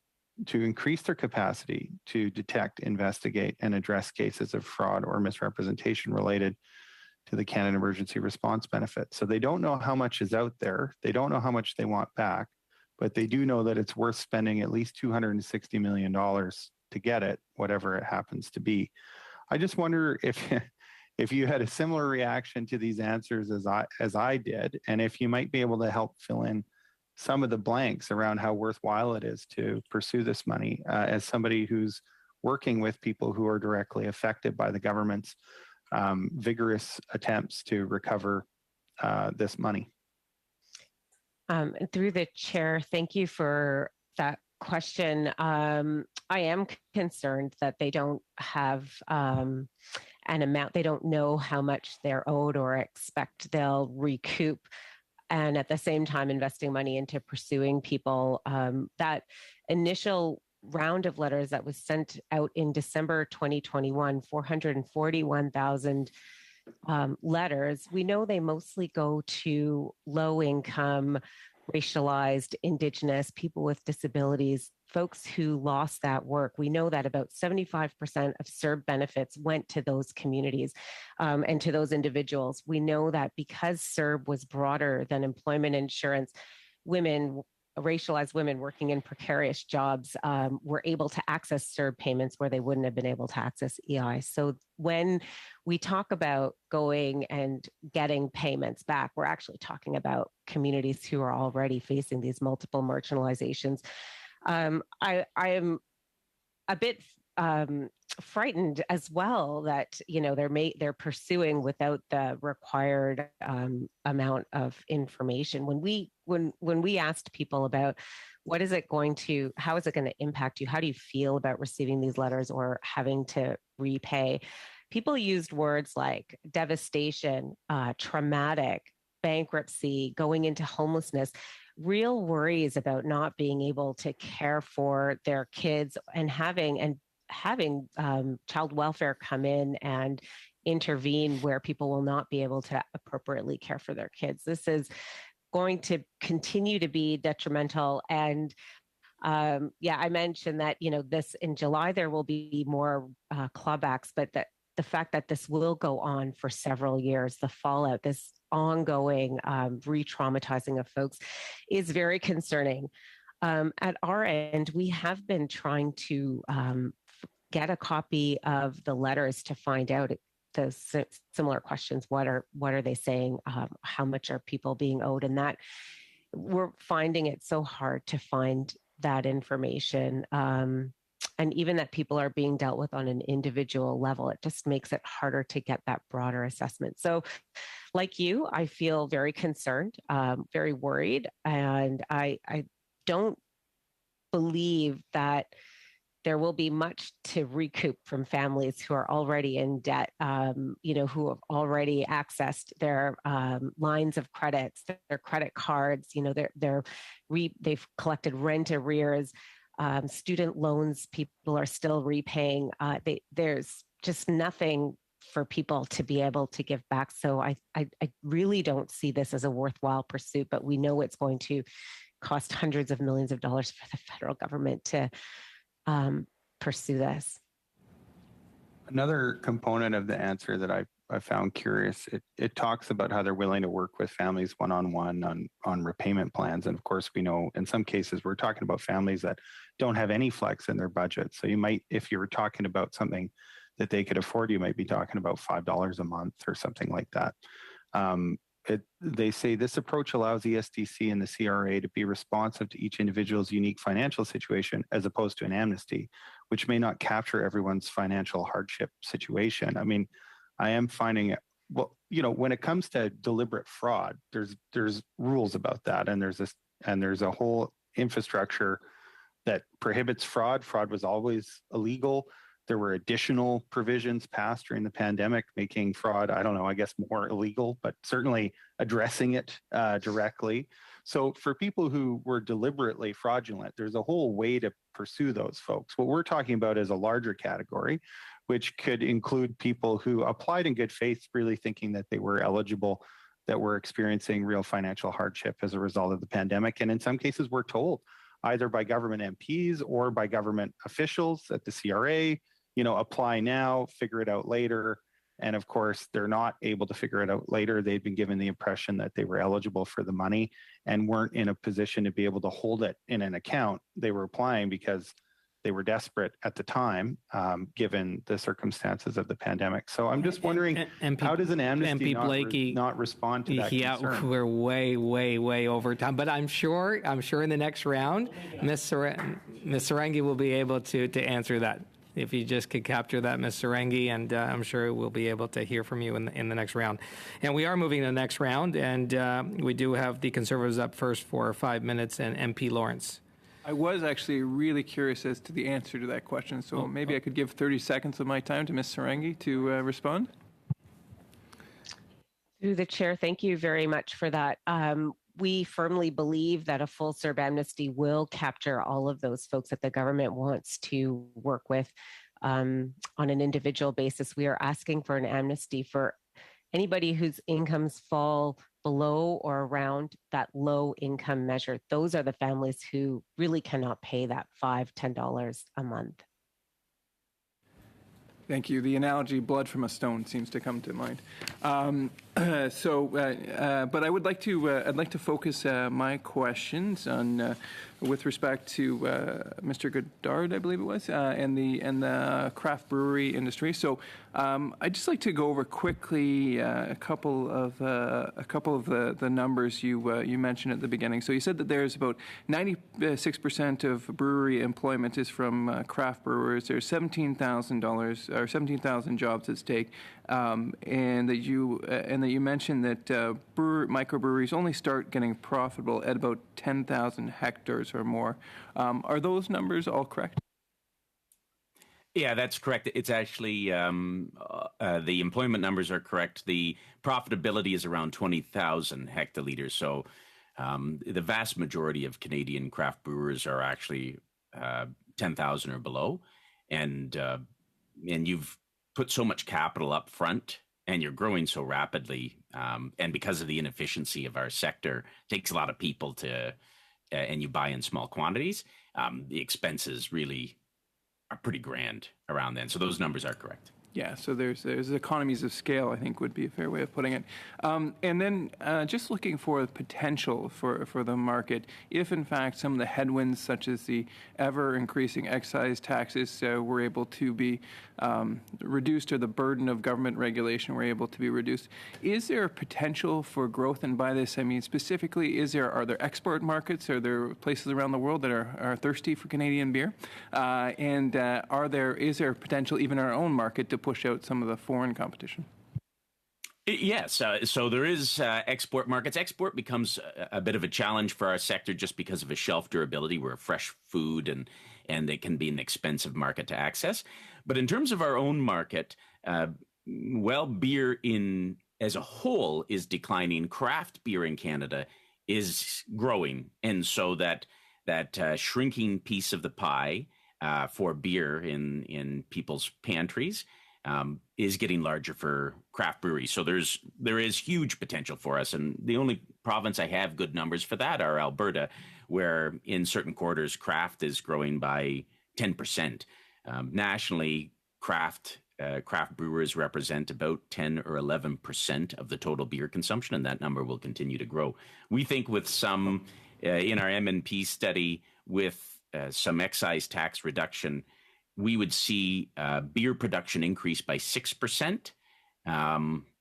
to increase their capacity to detect, investigate, and address cases of fraud or misrepresentation related to the Canada Emergency Response Benefit. So they don't know how much is out there. They don't know how much they want back, but they do know that it's worth spending at least $260 million to get it, whatever it happens to be. I just wonder if you had a similar reaction to these answers as I did, and if you might be able to help fill in some of the blanks around how worthwhile it is to pursue this money as somebody who's working with people who are directly affected by the government's vigorous attempts to recover this money. Through the chair, thank you for that question. I am concerned that they don't have an amount, they don't know how much they're owed or expect they'll recoup, and at the same time investing money into pursuing people. That initial round of letters that was sent out in December 2021, 441,000 letters, we know they mostly go to low income, racialized, Indigenous, people with disabilities, folks who lost that work. We know that about 75% of CERB benefits went to those communities and to those individuals. We know that because CERB was broader than employment insurance, women, racialized women working in precarious jobs were able to access CERB payments where they wouldn't have been able to access EI. So when we talk about going and getting payments back, we're actually talking about communities who are already facing these multiple marginalizations. I am a bit frightened as well that they're pursuing without the required amount of information. When we asked people about how is it going to impact you, how do you feel about receiving these letters or having to repay, people used words like devastation, traumatic, bankruptcy, going into homelessness, real worries about not being able to care for their kids and having child welfare come in and intervene where people will not be able to appropriately care for their kids. This is going to continue to be detrimental. And Yeah, I mentioned that, this in July, there will be more clawbacks, but that the fact that this will go on for several years, the fallout, this ongoing re-traumatizing of folks is very concerning. At our end, we have been trying to get a copy of the letters to find out the similar questions. What are they saying? How much are people being owed? And that we're finding it so hard to find that information. And even that people are being dealt with on an individual level, it just makes it harder to get that broader assessment. So like you, I feel very concerned, very worried, and I don't believe that there will be much to recoup from families who are already in debt, who have already accessed their lines of credits, their credit cards, they've collected rent arrears, student loans people are still repaying. There's just nothing for people to be able to give back. So I really don't see this as a worthwhile pursuit, but we know it's going to cost hundreds of millions of dollars for the federal government to pursue this. Another component of the answer that I found curious, it talks about how they're willing to work with families one-on-one on repayment plans. And of course, we know in some cases, we're talking about families that don't have any flex in their budget. So you might, if you were talking about something that they could afford, you might be talking about $5 a month or something like that. They say this approach allows the SDC and the CRA to be responsive to each individual's unique financial situation as opposed to an amnesty, which may not capture everyone's financial hardship situation. I mean, I am finding it, well, when it comes to deliberate fraud, there's rules about that, and there's a whole infrastructure that prohibits fraud. Fraud was always illegal. There were additional provisions passed during the pandemic, making fraud, I don't know, I guess more illegal, but certainly addressing it directly. So for people who were deliberately fraudulent, there's a whole way to pursue those folks. What we're talking about is a larger category, which could include people who applied in good faith, really thinking that they were eligible, that were experiencing real financial hardship as a result of the pandemic. And in some cases, we're told either by government MPs or by government officials at the CRA, apply now, figure it out later. And of course, they're not able to figure it out later. They've been given the impression that they were eligible for the money and weren't in a position to be able to hold it in an account. They were applying because they were desperate at the time, given the circumstances of the pandemic. So I'm just wondering, how does an amnesty not respond to that concern? We're way, way, way over time. But I'm sure in the next round, Ms. Sarangi will be able to answer that. If you just could capture that, Ms. Sarangi, and I'm sure we'll be able to hear from you in the next round. And we are moving to the next round, and we do have the Conservatives up first for 5 minutes, and MP Lawrence. I was actually really curious as to the answer to that question, so maybe I could give 30 seconds of my time to Ms. Sarangi to respond. Through the chair, thank you very much for that. We firmly believe that a full CERB amnesty will capture all of those folks that the government wants to work with on an individual basis. We are asking for an amnesty for anybody whose incomes fall below or around that low income measure. Those are the families who really cannot pay that $5, $10 a month. Thank you. The analogy "blood from a stone" seems to come to mind. But I would like to I'd like to focus my questions on with respect to Mr. Goddard, I believe it was, and the craft brewery industry. So I'd just like to go over quickly a couple of the numbers you mentioned at the beginning. So you said that there's about 96% of brewery employment is from craft brewers. There's $17,000 or 17,000 jobs at stake, and that you mentioned that microbreweries only start getting profitable at about 10,000 hectares or more. Are those numbers all correct? Yeah, that's correct. It's actually the employment numbers are correct. The profitability is around 20,000 hectoliters. So the vast majority of Canadian craft brewers are actually 10,000 or below, and you've put so much capital up front, and you're growing so rapidly, and because of the inefficiency of our sector, it takes a lot of people to, and you buy in small quantities. the expenses really are pretty grand around then. So those numbers are correct. Yeah, so there's economies of scale, I think would be a fair way of putting it. And then just looking for the potential for the market, if in fact some of the headwinds, such as the ever-increasing excise taxes, were able to be reduced, or the burden of government regulation were able to be reduced, is there potential for growth? And by this, I mean specifically, are there export markets? Are there places around the world that are thirsty for Canadian beer? And is there potential even in our own market to push out some of the foreign competition? Yes. So there is export markets. Export becomes a bit of a challenge for our sector just because of a shelf durability. We're a fresh food and it can be an expensive market to access. But in terms of our own market, beer as a whole is declining. Craft beer in Canada is growing. And so that shrinking piece of the pie for beer in people's pantries is getting larger for craft breweries. So there is huge potential for us. And the only province I have good numbers for that are Alberta, where in certain quarters, craft is growing by 10%. Nationally, craft brewers represent about 10 or 11% of the total beer consumption, and that number will continue to grow. We think with some, in our M&P study, with some excise tax reduction, we would see beer production increase by 6%.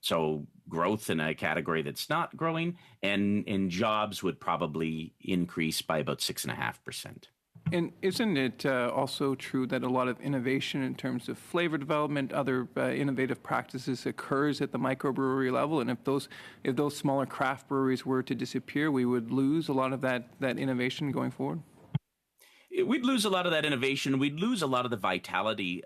So growth in a category that's not growing, and jobs would probably increase by about 6.5%. And isn't it also true that a lot of innovation in terms of flavor development, other innovative practices occurs at the microbrewery level? And if those smaller craft breweries were to disappear, we would lose a lot of that innovation going forward? We'd lose a lot of that innovation. We'd lose a lot of the vitality.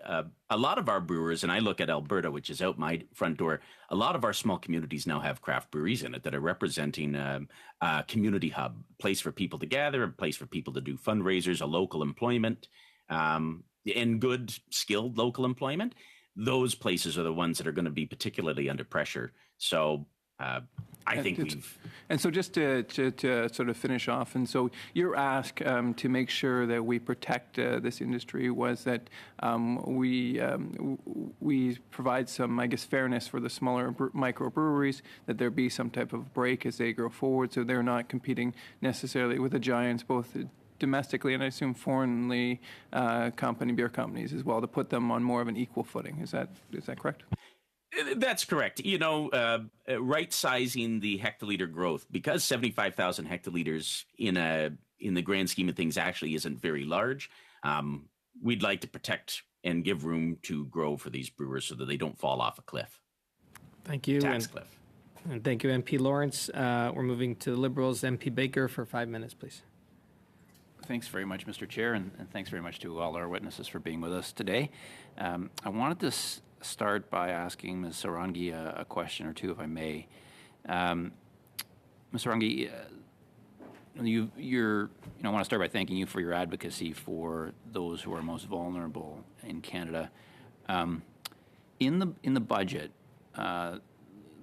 A lot of our brewers, and I look at Alberta, which is out my front door, a lot of our small communities now have craft breweries in it that are representing a community hub, place for people to gather, a place for people to do fundraisers, a local employment, and good, skilled local employment. Those places are the ones that are going to be particularly under pressure. So I think we've... And so just to sort of finish off, and so your ask to make sure that we protect this industry was that we provide some, I guess, fairness for the smaller microbreweries, that there be some type of break as they grow forward, so they're not competing necessarily with the giants, both domestically and I assume foreignly beer companies as well, to put them on more of an equal footing. Is that correct? That's correct. Right sizing the hectoliter growth, because 75,000 hectoliters in the grand scheme of things actually isn't very large. We'd like to protect and give room to grow for these brewers so that they don't fall off a cliff. Thank you. Cliff. And thank you, MP Lawrence. We're moving to the Liberals. MP Baker for 5 minutes, please. Thanks very much, Mr. Chair, and thanks very much to all our witnesses for being with us today. I wanted to start by asking Ms. Sarangi a question or two, if I may. Ms. Sarangi, I want to start by thanking you for your advocacy for those who are most vulnerable in Canada. In the budget, the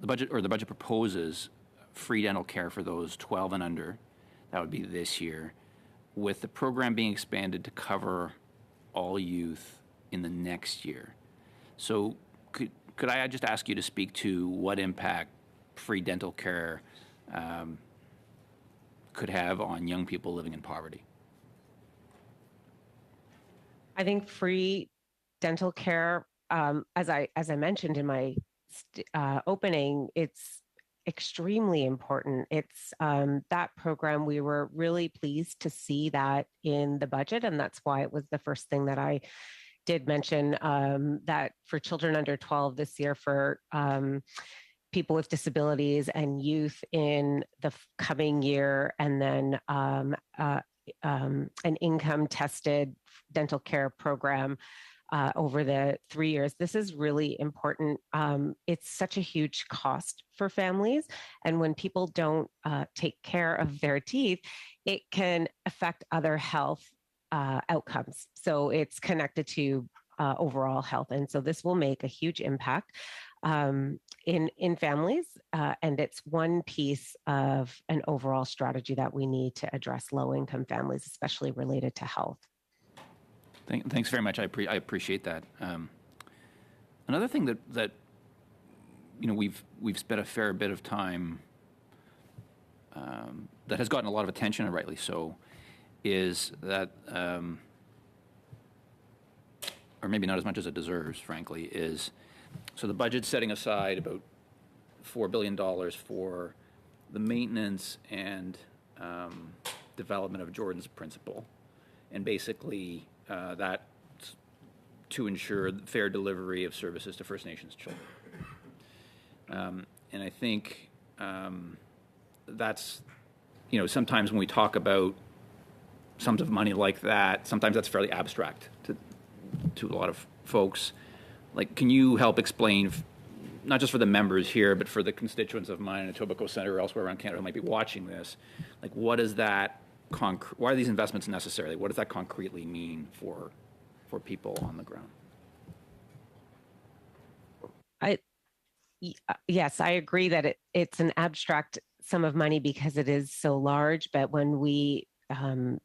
budget proposes free dental care for those 12 and under. That would be this year, with the program being expanded to cover all youth in the next year. So could I just ask you to speak to what impact free dental care could have on young people living in poverty? I think free dental care, as I mentioned in my opening, it's extremely important. It's that program, we were really pleased to see that in the budget, and that's why it was the first thing that I did mention, that for children under 12 this year, for people with disabilities and youth in the coming year, and then an income-tested dental care program over the 3 years. This is really important. It's such a huge cost for families. And when people don't take care of their teeth, it can affect other health outcomes. So it's connected to overall health. And so this will make a huge impact. in families, and it's one piece of an overall strategy that we need to address low-income families, especially related to health. Thanks very much. I appreciate that. Another thing that we've spent a fair bit of time that has gotten a lot of attention, and rightly so, is that, or maybe not as much as it deserves, frankly, is so the budget's setting aside about $4 billion for the maintenance and development of Jordan's Principle, and basically that's to ensure fair delivery of services to First Nations children. And I think that's, sometimes when we talk about sums of money like that, sometimes that's fairly abstract to a lot of folks. Like, can you help explain, not just for the members here, but for the constituents of mine in Etobicoke Centre or elsewhere around Canada who might be watching this, like, what is that why are these investments necessary? What does that concretely mean for people on the ground? Yes, I agree that it's an abstract sum of money because it is so large, but when we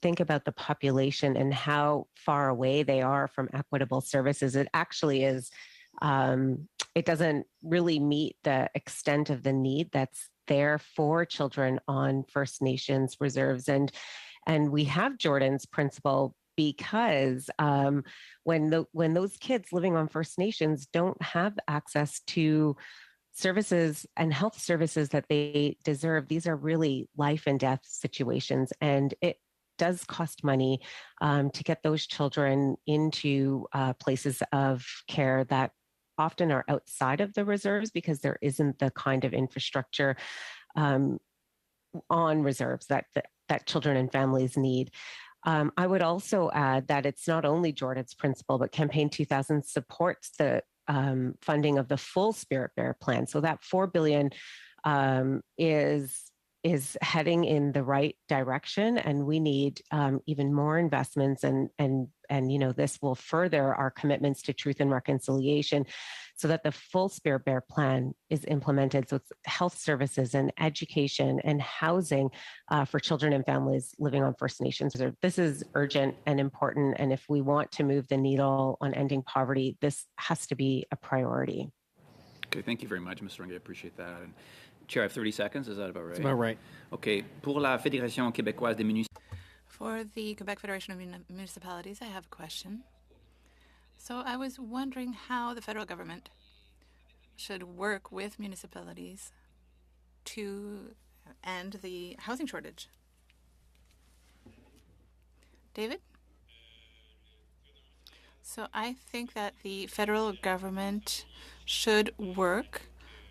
think about the population and how far away they are from equitable services, it actually is, it doesn't really meet the extent of the need that's there for children on First Nations reserves. And we have Jordan's Principle because when those kids living on First Nations don't have access to services and health services that they deserve, these are really life and death situations. And it does cost money to get those children into places of care that often are outside of the reserves because there isn't the kind of infrastructure on reserves that children and families need. I would also add that it's not only Jordan's Principle, but Campaign 2000 supports the funding of the full Spirit Bear plan. So that $4 billion is heading in the right direction, and we need even more investments. And this will further our commitments to truth and reconciliation, so that the full Spirit Bear plan is implemented. So it's health services and education and housing for children and families living on First Nations. This is urgent and important. And if we want to move the needle on ending poverty, this has to be a priority. Okay, thank you very much, Mr. Runge. I appreciate that. And Chair, I have 30 seconds. Is that about right? That's about right. Okay. Pour la Fédération québécoise des municipalités. For the Quebec Federation of Municipalities, I have a question. So I was wondering how the federal government should work with municipalities to end the housing shortage. David? So I think that the federal government should work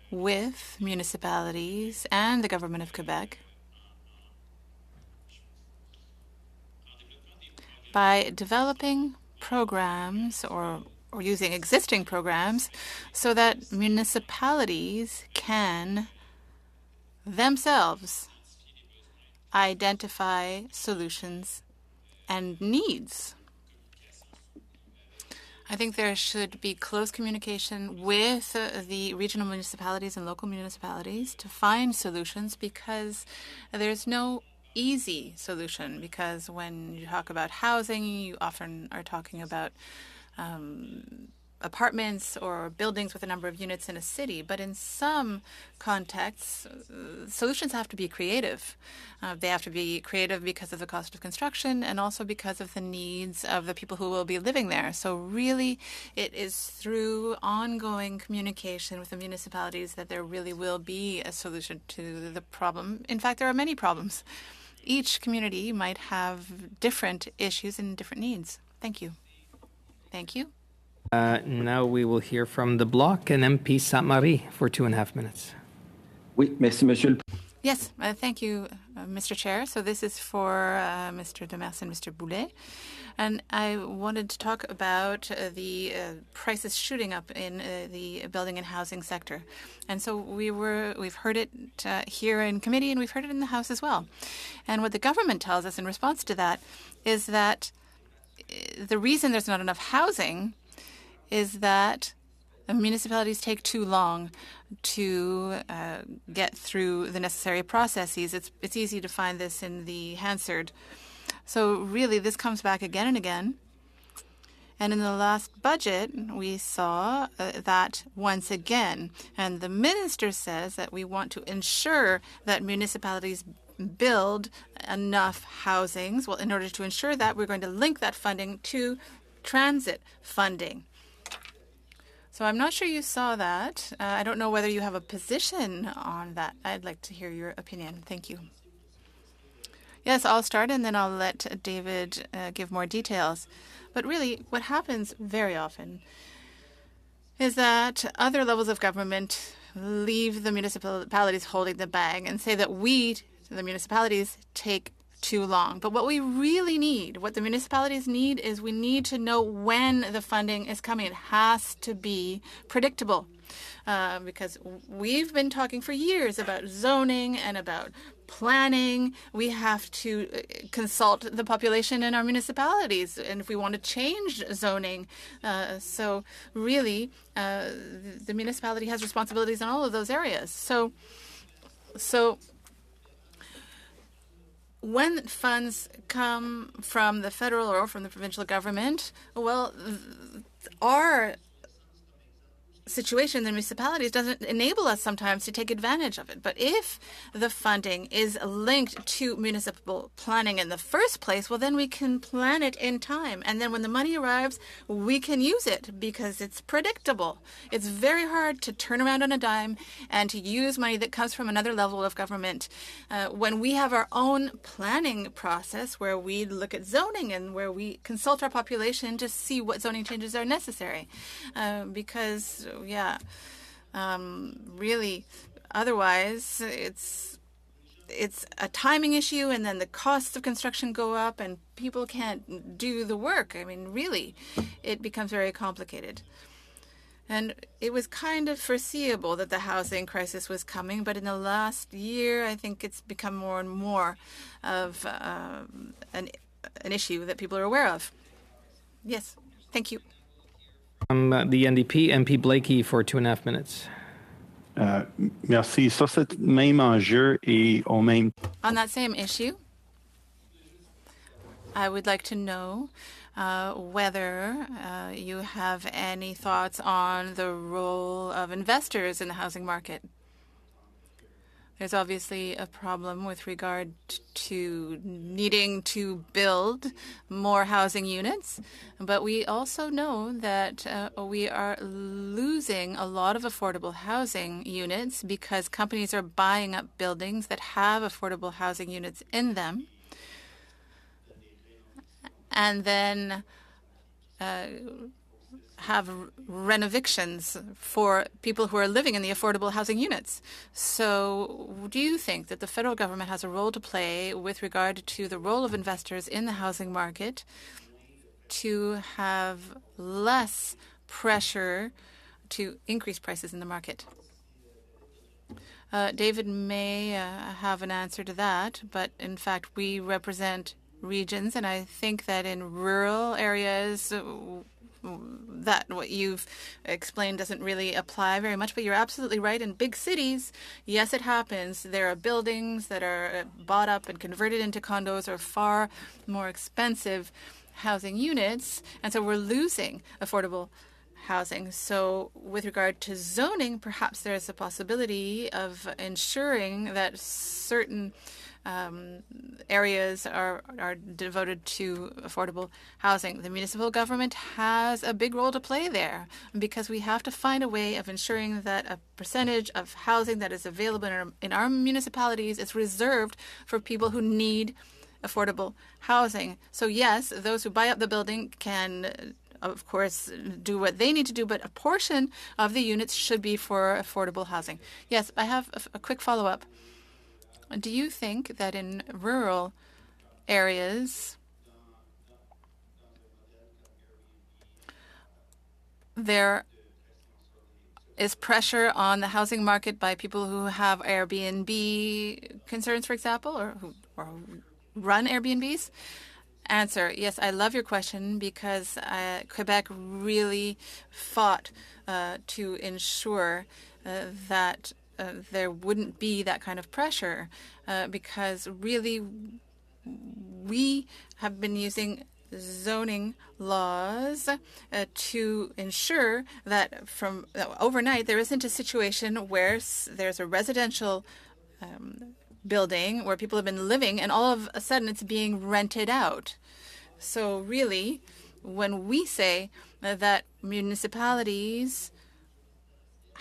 with municipalities and the government of Quebec by developing programs or using existing programs so that municipalities can themselves identify solutions and needs. I think there should be close communication with the regional municipalities and local municipalities to find solutions, because there's no easy solution, because when you talk about housing, you often are talking about apartments or buildings with a number of units in a city. But in some contexts, solutions have to be creative. They have to be creative because of the cost of construction and also because of the needs of the people who will be living there. So really, it is through ongoing communication with the municipalities that there really will be a solution to the problem. In fact, there are many problems. Each community might have different issues and different needs. Thank you. Thank you. Now we will hear from the Bloc and MP Sainte-Marie for 2.5 minutes. Oui, merci, Monsieur. Yes, thank you, Mr. Chair. So this is for Mr. Demers and Mr. Boulet. And I wanted to talk about the prices shooting up in the building and housing sector. And so we've heard it here in committee, and we've heard it in the House as well. And what the government tells us in response to that is that the reason there's not enough housing is that municipalities take too long to get through the necessary processes. It's easy to find this in the Hansard. So really, this comes back again and again. And in the last budget, we saw that once again. And the minister says that we want to ensure that municipalities build enough housings. Well, in order to ensure that, we're going to link that funding to transit funding. So I'm not sure you saw that. I don't know whether you have a position on that. I'd like to hear your opinion. Thank you. Yes, I'll start and then I'll let David give more details. But really, what happens very often is that other levels of government leave the municipalities holding the bag and say that we, the municipalities, take too long. But what we really need, what the municipalities need, is we need to know when the funding is coming. It has to be predictable. Because we've been talking for years about zoning and about planning. We have to consult the population in our municipalities, and if we want to change zoning. So really, the municipality has responsibilities in all of those areas. So when funds come from the federal or from the provincial government, well, our situation in the municipalities doesn't enable us sometimes to take advantage of it. But if the funding is linked to municipal planning in the first place, well, then we can plan it in time. And then when the money arrives, we can use it because it's predictable. It's very hard to turn around on a dime and to use money that comes from another level of government. When we have our own planning process where we look at zoning and where we consult our population to see what zoning changes are necessary. Because really, otherwise it's a timing issue, and then the costs of construction go up and people can't do the work. I mean, really, it becomes very complicated. And it was kind of foreseeable that the housing crisis was coming, but in the last year, I think it's become more and more of an issue that people are aware of. Yes, thank you. The NDP, MP Blakey for 2.5 minutes. Merci. Sur ce même enjeu et au même... On that same issue, I would like to know whether you have any thoughts on the role of investors in the housing market. There's obviously a problem with regard to needing to build more housing units, but we also know that we are losing a lot of affordable housing units because companies are buying up buildings that have affordable housing units in them and then have renovictions for people who are living in the affordable housing units. So do you think that the federal government has a role to play with regard to the role of investors in the housing market to have less pressure to increase prices in the market? David may have an answer to that, but in fact we represent regions, and I think that in rural areas that what you've explained doesn't really apply very much, but you're absolutely right. In big cities, yes, it happens. There are buildings that are bought up and converted into condos or far more expensive housing units, and so we're losing affordable housing. So with regard to zoning, perhaps there's a possibility of ensuring that certain areas are devoted to affordable housing. The municipal government has a big role to play there because we have to find a way of ensuring that a percentage of housing that is available in our municipalities is reserved for people who need affordable housing. So yes, those who buy up the building can of course, do what they need to do, but a portion of the units should be for affordable housing. Yes, I have a quick follow-up. Do you think that in rural areas there is pressure on the housing market by people who have Airbnb concerns, for example, or who run Airbnbs? answer. Yes, I love your question because Quebec really fought to ensure that there wouldn't be that kind of pressure because really we have been using zoning laws to ensure that from overnight there isn't a situation where there's a residential building where people have been living and all of a sudden it's being rented out. So really, when we say that municipalities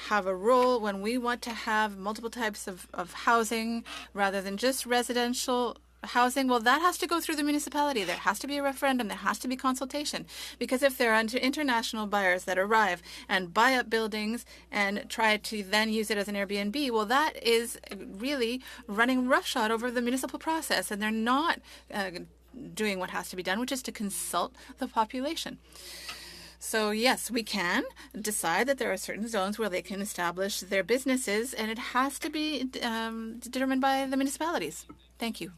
have a role, when we want to have multiple types of housing rather than just residential housing, well, that has to go through the municipality. There has to be a referendum. There has to be consultation. Because if there are international buyers that arrive and buy up buildings and try to then use it as an Airbnb, well, that is really running roughshod over the municipal process. And they're not doing what has to be done, which is to consult the population. So yes, we can decide that there are certain zones where they can establish their businesses, and it has to be determined by the municipalities. Thank you.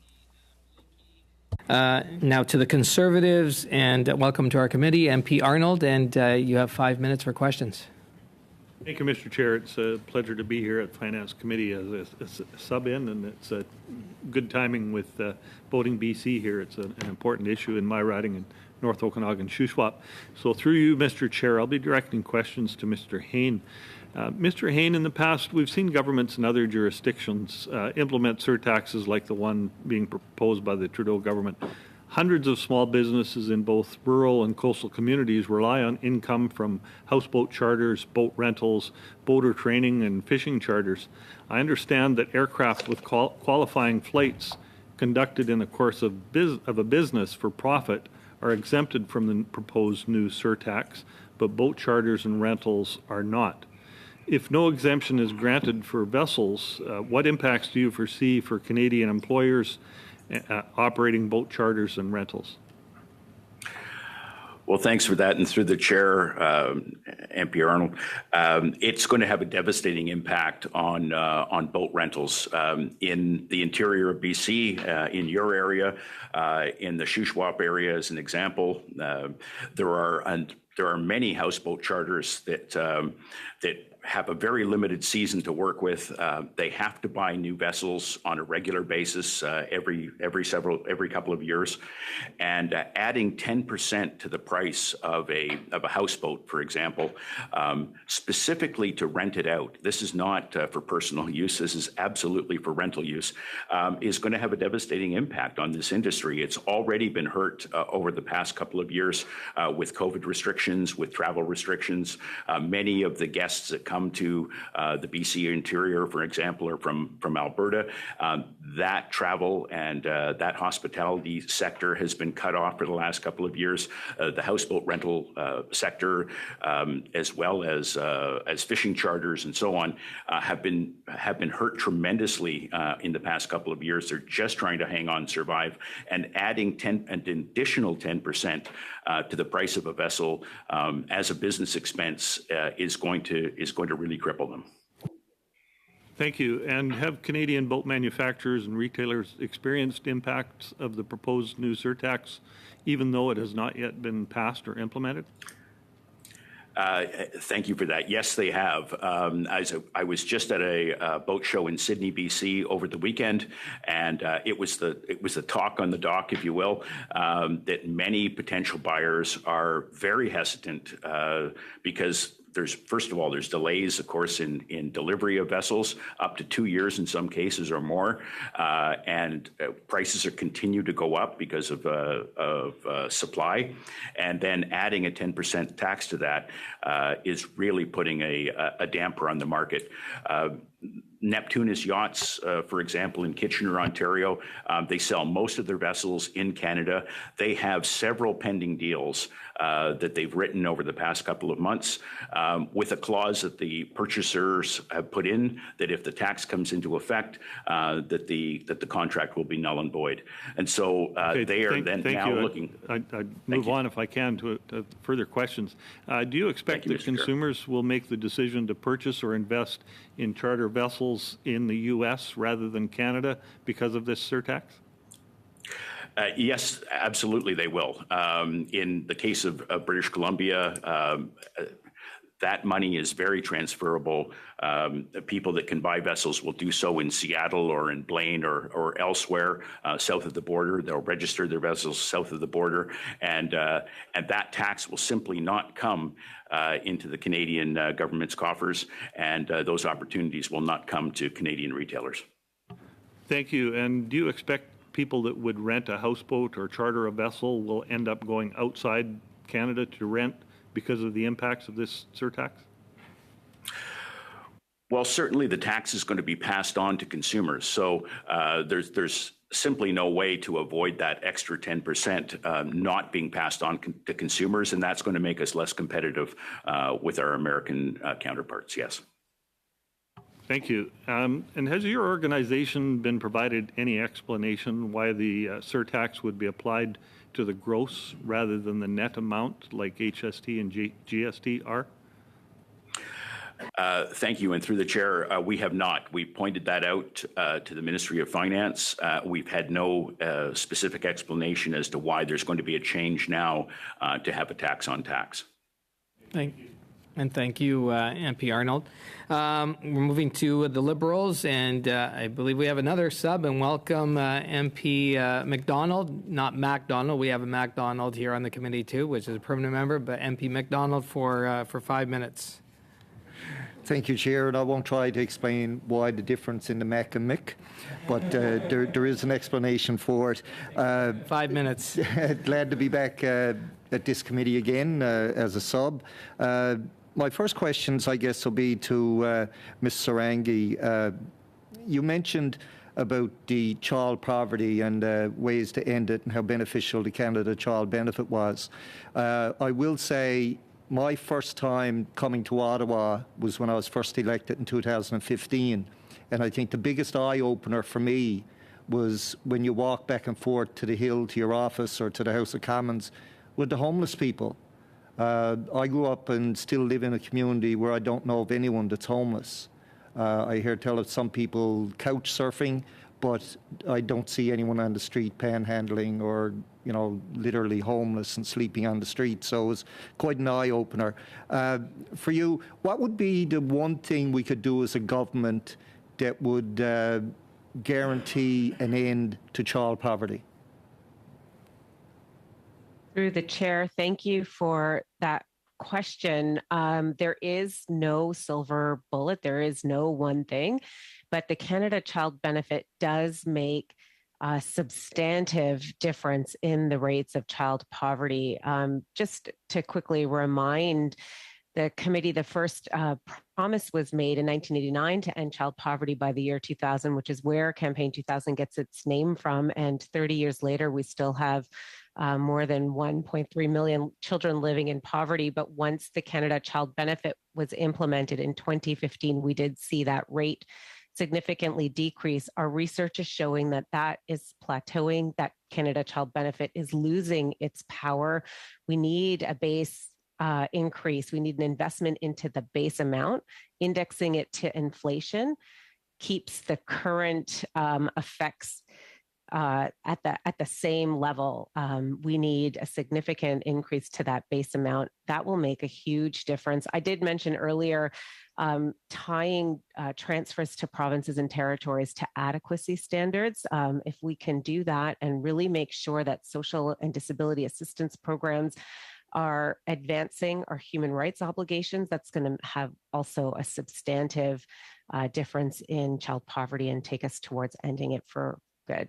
Now to the Conservatives, and welcome to our committee, MP Arnold, and you have 5 minutes for questions. Thank you, Mr. Chair. It's a pleasure to be here at Finance Committee as a sub-in, and it's a good timing with voting BC here. It's an important issue in my riding in North Okanagan, Shuswap. So through you, Mr. Chair, I'll be directing questions to Mr. Hain. Mr. Hain, in the past, we've seen governments in other jurisdictions implement surtaxes like the one being proposed by the Trudeau government. Hundreds of small businesses in both rural and coastal communities rely on income from houseboat charters, boat rentals, boater training, and fishing charters. I understand that aircraft with qualifying flights conducted in the course of a business for profit are exempted from the proposed new surtax, but boat charters and rentals are not. If no exemption is granted for vessels, what impacts do you foresee for Canadian employers operating boat charters and rentals? Well, thanks for that. And through the chair, MP Arnold, it's going to have a devastating impact on boat rentals in the interior of BC, in your area, in the Shuswap area, as an example. There are many houseboat charters that have a very limited season to work with. They have to buy new vessels on a regular basis every couple of years, and adding 10% to the price of a houseboat, for example, specifically to rent it out. This is not for personal use. This is absolutely for rental use. Is going to have a devastating impact on this industry. It's already been hurt over the past couple of years with COVID restrictions, with travel restrictions. Many of the guests that come to the BC interior, for example, or from Alberta, that travel and that hospitality sector has been cut off for the last couple of years. The houseboat rental sector, as well as fishing charters and so on, have been hurt tremendously in the past couple of years. They're just trying to hang on, survive, and adding an additional 10% to the price of a vessel as a business expense is going to really cripple them. Thank you. And have Canadian boat manufacturers and retailers experienced impacts of the proposed new surtax, even though it has not yet been passed or implemented? Thank you for that. Yes, they have. I was just at a boat show in Sydney, BC over the weekend, and it was the talk on the dock, if you will, that many potential buyers are very hesitant because first of all, there's delays, of course, in delivery of vessels, up to 2 years in some cases or more, and prices continue to go up because of supply, and then adding a 10% tax to that is really putting a damper on the market. Neptunus Yachts, for example, in Kitchener, Ontario, they sell most of their vessels in Canada. They have several pending deals that they've written over the past couple of months with a clause that the purchasers have put in that if the tax comes into effect, that the contract will be null and void. And so they are looking. I'd move on if I can to further questions. Do you expect that consumers will make the decision to purchase or invest in charter vessels in the U.S. rather than Canada because of this surtax? Yes, absolutely they will. In the case of British Columbia, that money is very transferable. People that can buy vessels will do so in Seattle or in Blaine or elsewhere south of the border. They'll register their vessels south of the border, and that tax will simply not come into the Canadian government's coffers, and those opportunities will not come to Canadian retailers. Thank you. And do you expect people that would rent a houseboat or charter a vessel will end up going outside Canada to rent because of the impacts of this surtax? Well, certainly the tax is going to be passed on to consumers. So there's simply no way to avoid that extra 10% not being passed on to consumers, and that's going to make us less competitive with our American counterparts, yes. Thank you. And has your organization been provided any explanation why the surtax would be applied to the gross rather than the net amount like HST and GST are? Thank you. And through the chair, we have not. We pointed that out to the Ministry of Finance. We've had no specific explanation as to why there's going to be a change now to have a tax on tax. Thank you. And thank you, MP Arnold. We're moving to the Liberals, and I believe we have another sub, and welcome MP McDonald, not MacDonald. We have a MacDonald here on the committee too, which is a permanent member, but MP McDonald for 5 minutes. Thank you, Chair, and I won't try to explain why the difference in the Mac and Mick, but there is an explanation for it. 5 minutes. Glad to be back at this committee again as a sub. My first questions, I guess, will be to Ms. Sarangi. You mentioned about the child poverty and ways to end it and how beneficial the Canada Child Benefit was. I will say my first time coming to Ottawa was when I was first elected in 2015. And I think the biggest eye-opener for me was when you walk back and forth to the Hill, to your office or to the House of Commons with the homeless people. I grew up and still live in a community where I don't know of anyone that's homeless. I hear tell of some people couch surfing, but I don't see anyone on the street panhandling or, you know, literally homeless and sleeping on the street. So it was quite an eye-opener. For you, what would be the one thing we could do as a government that would guarantee an end to child poverty? Through the chair, thank you for that question. There is no silver bullet. There is no one thing, but the Canada Child Benefit does make a substantive difference in the rates of child poverty. Just to quickly remind the committee, the first promise was made in 1989 to end child poverty by the year 2000, which is where Campaign 2000 gets its name from. And 30 years later, we still have more than 1.3 million children living in poverty. But once the Canada Child Benefit was implemented in 2015, we did see that rate significantly decrease. Our research is showing that that is plateauing, that Canada Child Benefit is losing its power. We need a base increase. We need an investment into the base amount. Indexing it to inflation keeps the current effects at the same level. We need a significant increase to that base amount. That will make a huge difference. I did mention earlier tying transfers to provinces and territories to adequacy standards. If we can do that and really make sure that social and disability assistance programs are advancing our human rights obligations, that's going to have also a substantive difference in child poverty and take us towards ending it for good.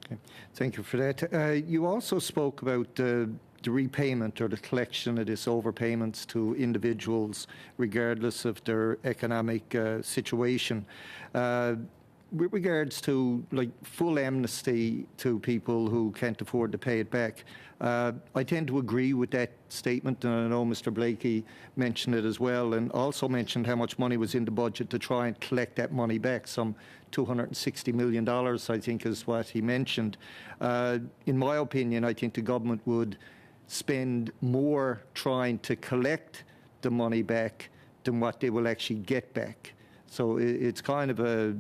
Okay. Thank you for that. You also spoke about the repayment or the collection of this overpayments to individuals regardless of their economic situation. With regards to like full amnesty to people who can't afford to pay it back, I tend to agree with that statement, and I know Mr. Blakey mentioned it as well, and also mentioned how much money was in the budget to try and collect that money back. Some $260 million, I think, is what he mentioned. In my opinion, I think the government would spend more trying to collect the money back than what they will actually get back. So it's kind of a,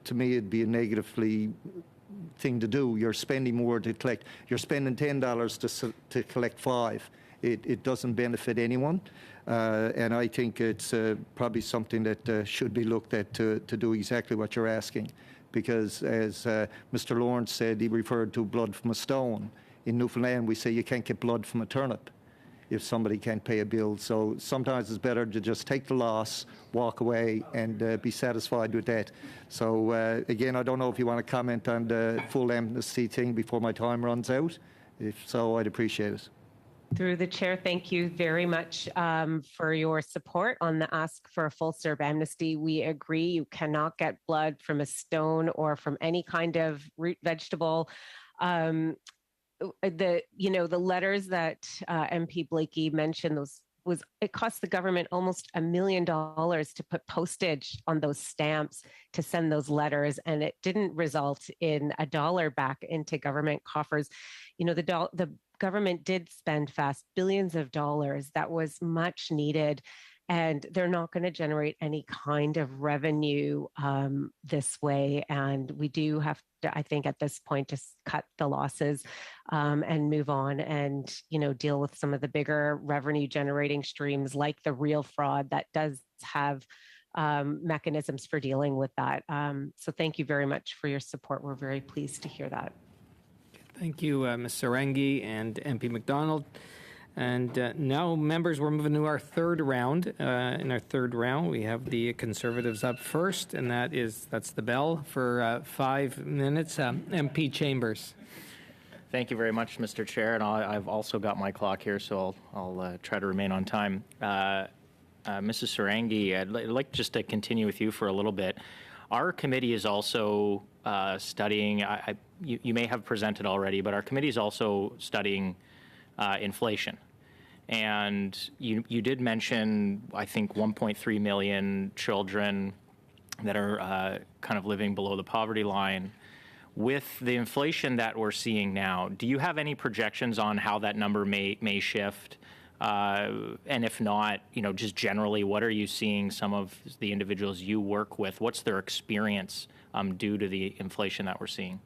to me, it'd be a negatively thing to do. You're spending more to collect. You're spending $10 to collect 5. It doesn't benefit anyone. And I think it's probably something that should be looked at to do exactly what you're asking. Because as Mr. Lawrence said, he referred to blood from a stone. In Newfoundland, we say you can't get blood from a turnip if somebody can't pay a bill. So sometimes it's better to just take the loss, walk away, and be satisfied with that. So again, I don't know if you want to comment on the full amnesty thing before my time runs out. If so, I'd appreciate it. Through the chair, thank you very much for your support on the ask for a full CERB amnesty. We agree you cannot get blood from a stone or from any kind of root vegetable. The letters that MP Blakey mentioned, it cost the government almost $1 million to put postage on those stamps to send those letters, and it didn't result in $1 back into government coffers. The government did spend fast billions of dollars. That was much needed. And they're not going to generate any kind of revenue this way. And we do have to, I think, at this point, just cut the losses and move on and, deal with some of the bigger revenue generating streams like the real fraud that does have mechanisms for dealing with that. So thank you very much for your support. We're very pleased to hear that. Thank you, Ms. Sarangi and MP McDonald. And now, members, we're moving to our third round. In our third round, we have the Conservatives up first, and that's the bell for 5 minutes. MP Chambers. Thank you very much, Mr. Chair, and I've also got my clock here, so I'll try to remain on time. Mrs. Sarangi, I'd like just to continue with you for a little bit. Our committee is also studying, you may have presented already, but our committee is also studying inflation. And you did mention, I think, 1.3 million children that are kind of living below the poverty line. With the inflation that we're seeing now, do you have any projections on how that number may shift? And if not, just generally, what are you seeing some of the individuals you work with? What's their experience due to the inflation that we're seeing?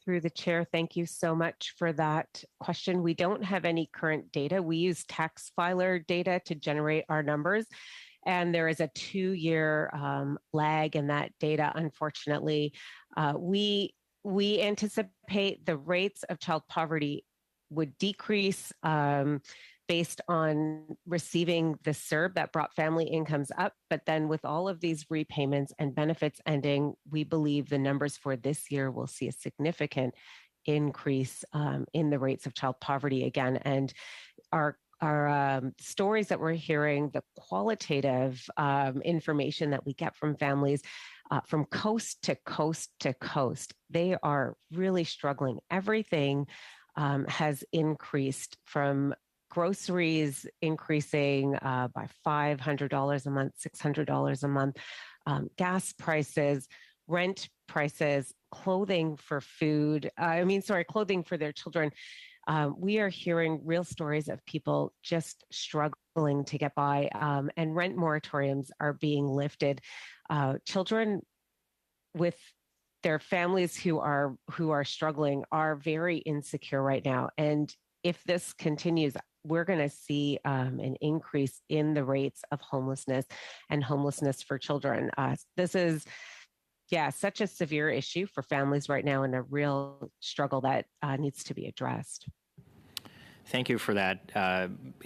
Through the chair, thank you so much for that question. We don't have any current data. We use tax filer data to generate our numbers, and there is a 2-year lag in that data, unfortunately. We anticipate the rates of child poverty would decrease based on receiving the CERB that brought family incomes up. But then with all of these repayments and benefits ending, we believe the numbers for this year will see a significant increase in the rates of child poverty again. And our stories that we're hearing, the qualitative information that we get from families from coast to coast to coast, they are really struggling. Everything has increased, from groceries increasing by $500 a month, $600 a month, gas prices, rent prices, clothing for clothing for their children. We are hearing real stories of people just struggling to get by, and rent moratoriums are being lifted. Children with their families who are struggling are very insecure right now. And if this continues, we're going to see an increase in the rates of homelessness and homelessness for children. This is, such a severe issue for families right now, and a real struggle that needs to be addressed. Thank you for that.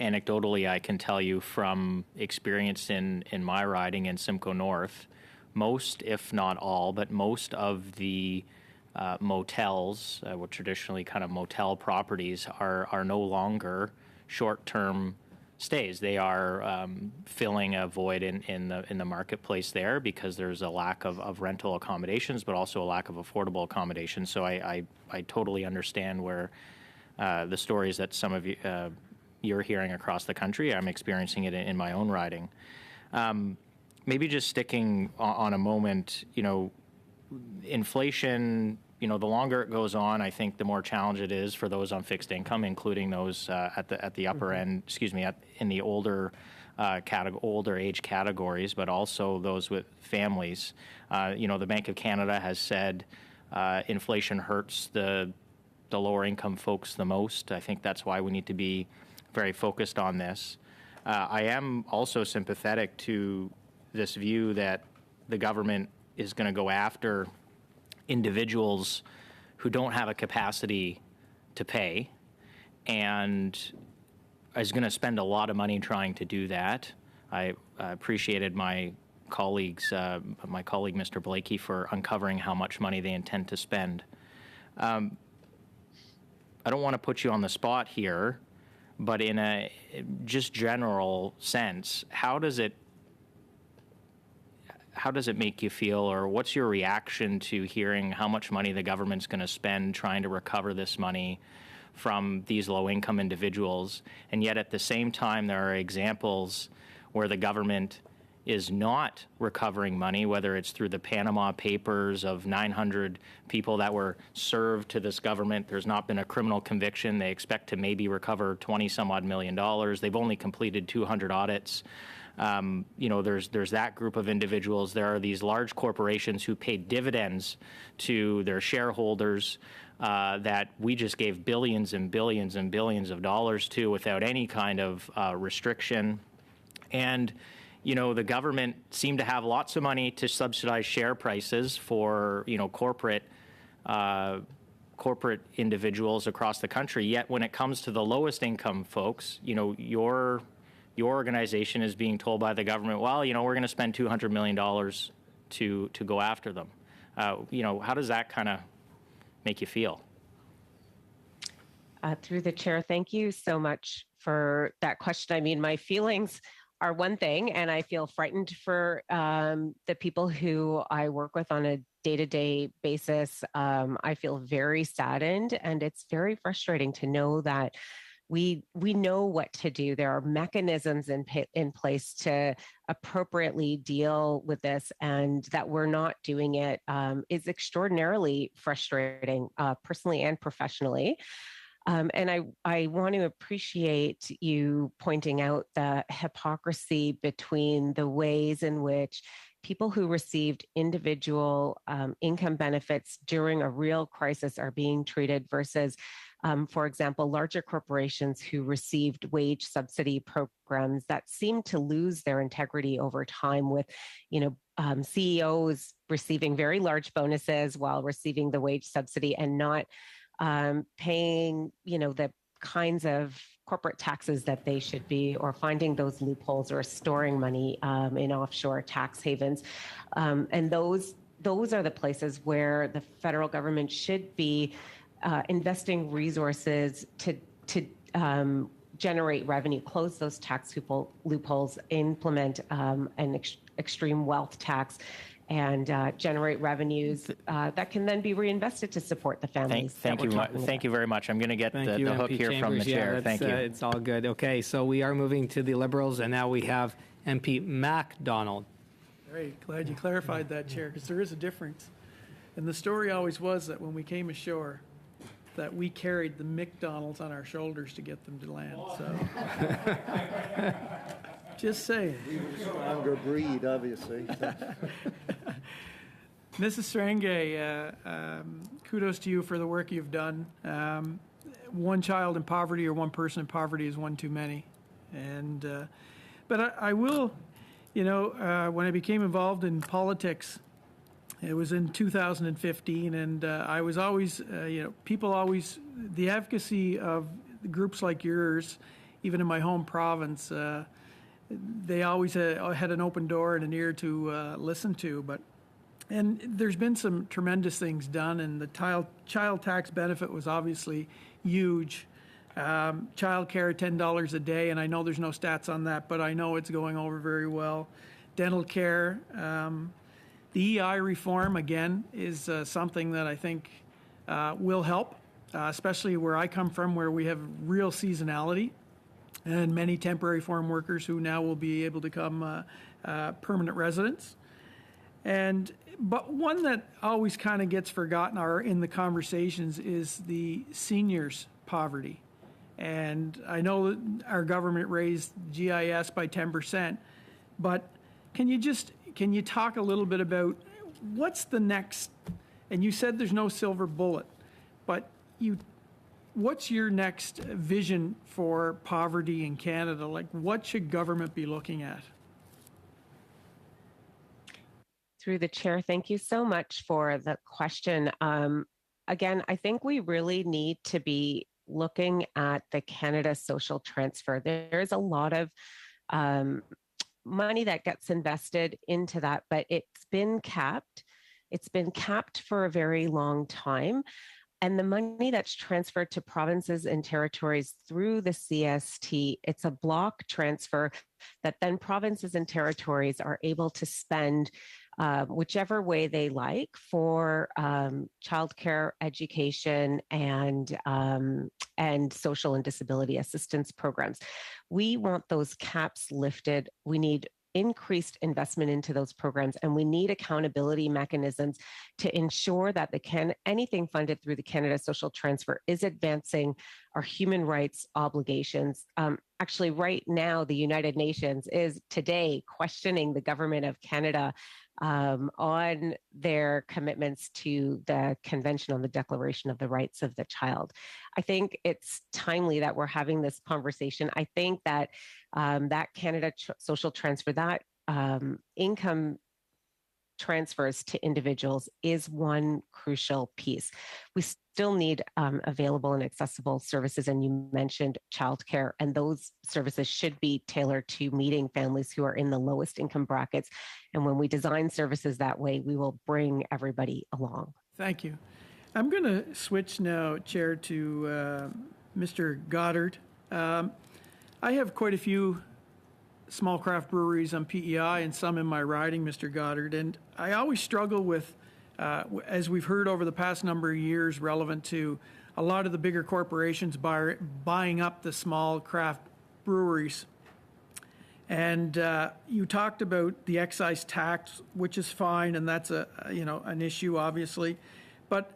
Anecdotally, I can tell you from experience in my riding in Simcoe North, most, if not all, but most of the motels, what traditionally kind of motel properties, are no longer short-term stays. They are filling a void in the marketplace there, because there's a lack of rental accommodations, but also a lack of affordable accommodations. So I totally understand where the stories that some of you you're hearing across the country. I'm experiencing it in my own riding. Maybe just sticking on a moment, inflation, the longer it goes on, I think the more challenge it is for those on fixed income, including those at the upper end, in the older age categories, but also those with families. The Bank of Canada has said inflation hurts the lower income folks the most. I think that's why we need to be very focused on this. I am also sympathetic to this view that the government is going to go after individuals who don't have a capacity to pay and is going to spend a lot of money trying to do that. I appreciated my colleague, Mr. Blakey, for uncovering how much money they intend to spend. I don't want to put you on the spot here, but in a just general sense, how does it make you feel, or what's your reaction to hearing how much money the government's going to spend trying to recover this money from these low-income individuals, and yet at the same time there are examples where the government is not recovering money, whether it's through the Panama Papers of 900 people that were served to this government. There's not been a criminal conviction. They expect to maybe recover $20-some-odd million. They've only completed 200 audits. There's that group of individuals. There are these large corporations who paid dividends to their shareholders that we just gave billions and billions and billions of dollars to without any kind of restriction. And the government seemed to have lots of money to subsidize share prices for, corporate individuals across the country. Yet when it comes to the lowest income folks, your organization is being told by the government, well, we're going to spend $200 million to go after them. How does that kind of make you feel? Through the chair, thank you so much for that question. I mean, my feelings are one thing, and I feel frightened for the people who I work with on a day-to-day basis. I feel very saddened, and it's very frustrating to know that we know what to do. There are mechanisms in place to appropriately deal with this, and that we're not doing it is extraordinarily frustrating, personally and professionally. And I want to appreciate you pointing out the hypocrisy between the ways in which people who received individual income benefits during a real crisis are being treated versus, for example, larger corporations who received wage subsidy programs that seem to lose their integrity over time with, CEOs receiving very large bonuses while receiving the wage subsidy and not paying, the kinds of corporate taxes that they should be, or finding those loopholes, or storing money in offshore tax havens. And those are the places where the federal government should be investing resources to generate revenue, close those tax loopholes, implement an extreme wealth tax, and generate revenues that can then be reinvested to support the families. Thank you very much. I'm going to get the hook here from the chair. Thank you. It's all good. Okay, so we are moving to the Liberals, and now we have MP MacDonald. Great. Glad you clarified that, Chair, because there is a difference. And the story always was that when we came ashore, that we carried the McDonald's on our shoulders to get them to land. So, just saying. We were a stronger breed, obviously. Mrs. Serenge, kudos to you for the work you've done. One child in poverty or one person in poverty is one too many. And but I will, when I became involved in politics, it was in 2015, and I was always, people always, the advocacy of groups like yours, even in my home province, they always had an open door and an ear to listen to. And there's been some tremendous things done, and the child tax benefit was obviously huge. Child care, $10 a day, and I know there's no stats on that, but I know it's going over very well. Dental care. The EI reform, again, is something that I think will help, especially where I come from, where we have real seasonality and many temporary foreign workers who now will be able to become permanent residents. But one that always kind of gets forgotten in the conversations is the seniors' poverty. And I know that our government raised GIS by 10%, but can you talk a little bit about what's the next and you said there's no silver bullet, but what's your next vision for poverty in Canada? Like, what should government be looking at? Through the chair, thank you so much for the question. Again, I think we really need to be looking at the Canada social transfer. There's a lot of money that gets invested into that, but it's been capped. It's been capped for a very long time. And the money that's transferred to provinces and territories through the CST, it's a block transfer that then provinces and territories are able to spend whichever way they like for childcare, education, and social and disability assistance programs. We want those caps lifted. We need increased investment into those programs, and we need accountability mechanisms to ensure that anything funded through the Canada Social Transfer is advancing our human rights obligations. Actually, right now, the United Nations is today questioning the government of Canada on their commitments to the Convention on the Declaration of the Rights of the Child. I think it's timely that we're having this conversation. I think that that Canada social transfer, that income transfers to individuals is one crucial piece. We still need available and accessible services, and you mentioned childcare, and those services should be tailored to meeting families who are in the lowest income brackets. And when we design services that way, we will bring everybody along. Thank you. I'm going to switch now, Chair, to Mr. Goddard. I have quite a few small craft breweries on PEI and some in my riding, Mr. Goddard, and I always struggle with, as we've heard over the past number of years, relevant to a lot of the bigger corporations buying up the small craft breweries. And you talked about the excise tax, which is fine, and that's an issue, obviously. But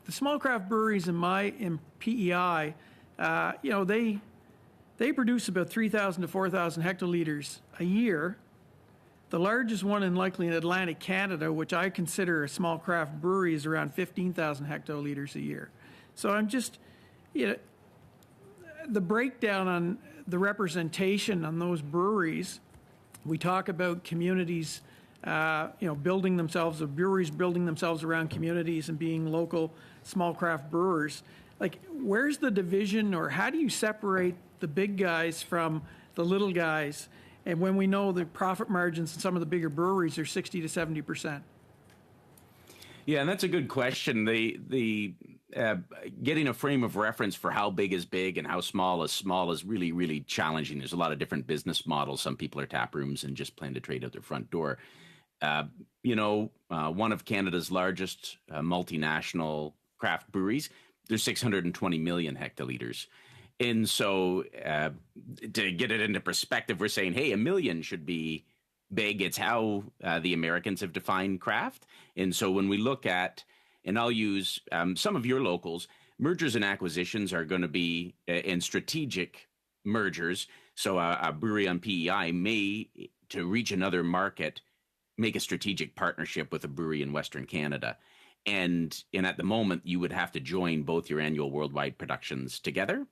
the small craft breweries in PEI, they produce about 3,000 to 4,000 hectoliters a year. The largest one likely in Atlantic Canada, which I consider a small craft brewery, is around 15,000 hectoliters a year. So I'm just, the breakdown on the representation on those breweries, we talk about communities, building themselves, or breweries building themselves around communities and being local small craft brewers. Like, where's the division, or how do you separate the big guys from the little guys? And when we know the profit margins in some of the bigger breweries are 60 to 70%. Yeah, and that's a good question. The getting a frame of reference for how big is big and how small is really, really challenging. There's a lot of different business models. Some people are tap rooms and just plan to trade out their front door. One of Canada's largest multinational craft breweries, there's 620 million hectoliters. And so to get it into perspective, we're saying, hey, 1 million should be big. It's how the Americans have defined craft. And so when we look at, and I'll use some of your locals, mergers and acquisitions are going to be in strategic mergers. So a brewery on PEI may, to reach another market, make a strategic partnership with a brewery in Western Canada. And at the moment, you would have to join both your annual worldwide productions together.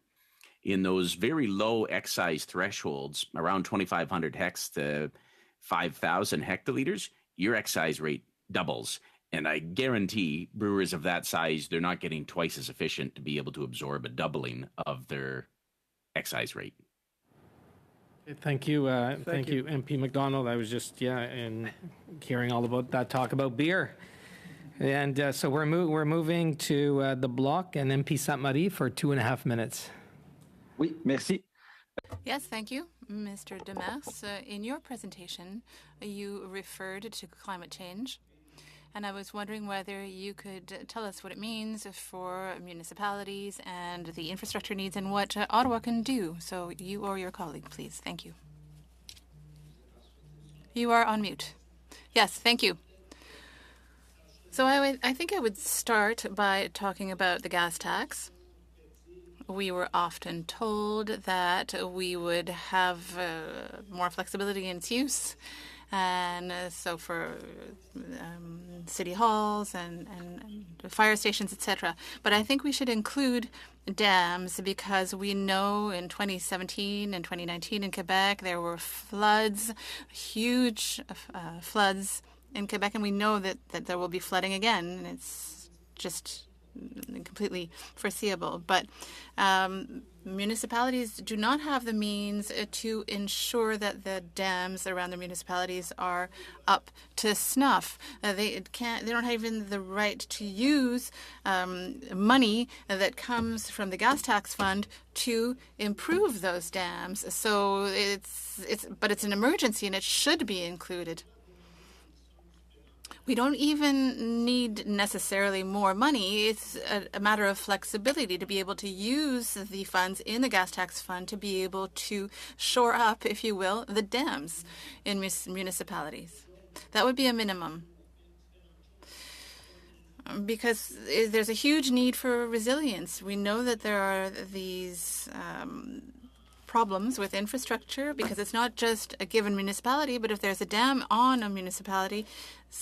In those very low excise thresholds, around 2,500 hex to 5,000 hectoliters, your excise rate doubles. And I guarantee brewers of that size, they're not getting twice as efficient to be able to absorb a doubling of their excise rate. Thank you. Thank you, MP McDonald. I was just, and hearing all about that talk about beer. And so we're moving to the block, and MP Sainte-Marie for 2.5 minutes. Oui, merci. Yes, thank you, Mr. Demers. In your presentation, you referred to climate change, and I was wondering whether you could tell us what it means for municipalities and the infrastructure needs and what Ottawa can do. So you or your colleague, please. Thank you. You are on mute. Yes, thank you. So I think I would start by talking about the gas tax. We were often told that we would have more flexibility in its use, And so for city halls and fire stations, etc. But I think we should include dams because we know in 2017 and 2019 in Quebec there were floods, huge floods in Quebec, and we know that there will be flooding again, and it's just completely foreseeable. But municipalities do not have the means to ensure that the dams around the municipalities are up to snuff. They don't have even the right to use money that comes from the gas tax fund to improve those dams. So it's an emergency, and it should be included. We don't even need necessarily more money. It's a matter of flexibility to be able to use the funds in the gas tax fund to be able to shore up, if you will, the dams in municipalities. That would be a minimum. Because there's a huge need for resilience. We know that there are these problems with infrastructure because it's not just a given municipality, but if there's a dam on a municipality's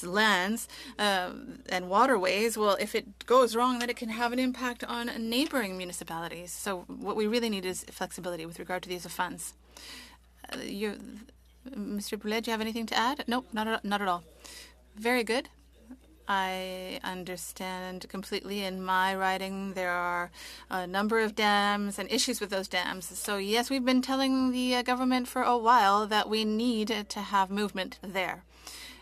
lands and waterways, well, if it goes wrong, then it can have an impact on neighboring municipalities. So what we really need is flexibility with regard to these funds. Mr. Boulet, do you have anything to add? Nope, not at all. Very good. I understand completely. In my writing, there are a number of dams and issues with those dams. So yes, we've been telling the government for a while that we need to have movement there.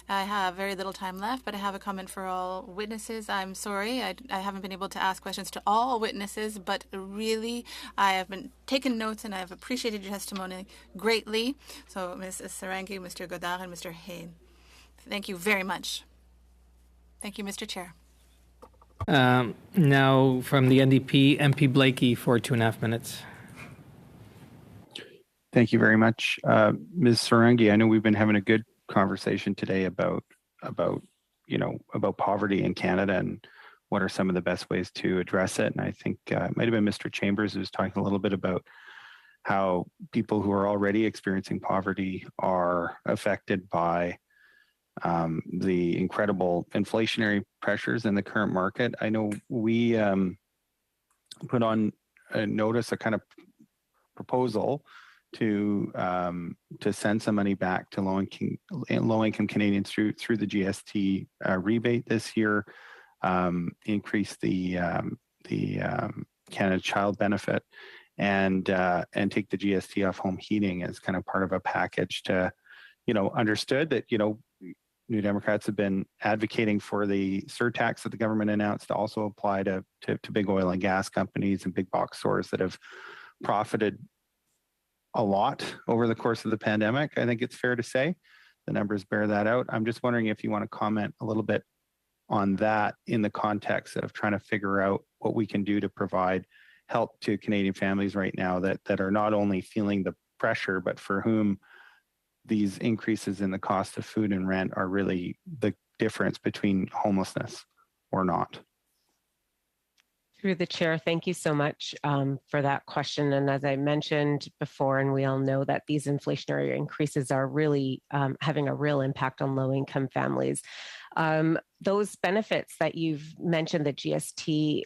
I have very little time left, but I have a comment for all witnesses. I'm sorry, I haven't been able to ask questions to all witnesses, but really, I have been taking notes and I have appreciated your testimony greatly. So Ms. Sarangi, Mr. Godard, and Mr. Hain, thank you very much. Thank you, Mr. Chair. Now from the NDP, MP Blakey for 2.5 minutes. Thank you very much. Ms. Sarangi, I know we've been having a good conversation today about poverty in Canada and what are some of the best ways to address it. And I think it might have been Mr. Chambers who was talking a little bit about how people who are already experiencing poverty are affected by the incredible inflationary pressures in the current market. I know we put on a notice, a kind of proposal to send some money back to low-income Canadians through the GST rebate this year, increase the Canada Child Benefit, and take the GST off home heating as kind of part of a package to, understood that, New Democrats have been advocating for the surtax that the government announced to also apply to big oil and gas companies and big box stores that have profited a lot over the course of the pandemic. I think it's fair to say the numbers bear that out. I'm just wondering if you want to comment a little bit on that in the context of trying to figure out what we can do to provide help to Canadian families right now that are not only feeling the pressure, but for whom these increases in the cost of food and rent are really the difference between homelessness or not. Through the chair, thank you so much for that question. And as I mentioned before, and we all know that these inflationary increases are really having a real impact on low-income families. Those benefits that you've mentioned, the GST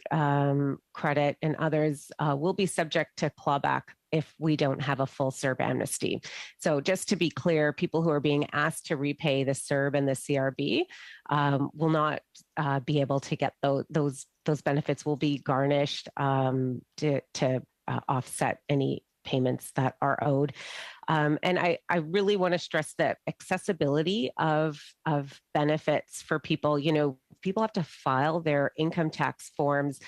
credit and others, will be subject to clawback if we don't have a full CERB amnesty. So just to be clear, people who are being asked to repay the CERB and the CRB will not be able to get those benefits. Will be garnished to offset any payments that are owed. And I really want to stress that accessibility of benefits for people, people have to file their income tax forms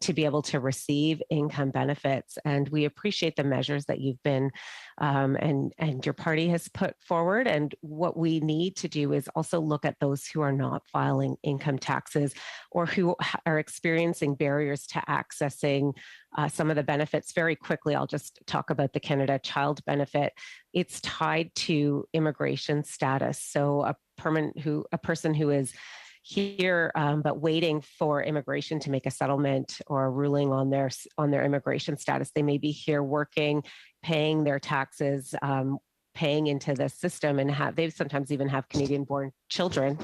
to be able to receive income benefits. And we appreciate the measures that you've been and your party has put forward. And what we need to do is also look at those who are not filing income taxes or who are experiencing barriers to accessing some of the benefits. Very quickly, I'll just talk about the Canada Child Benefit. It's tied to immigration status. So a person who is here but waiting for immigration to make a settlement or a ruling on their immigration status, they may be here working, paying their taxes, paying into this system and they sometimes even have Canadian-born children,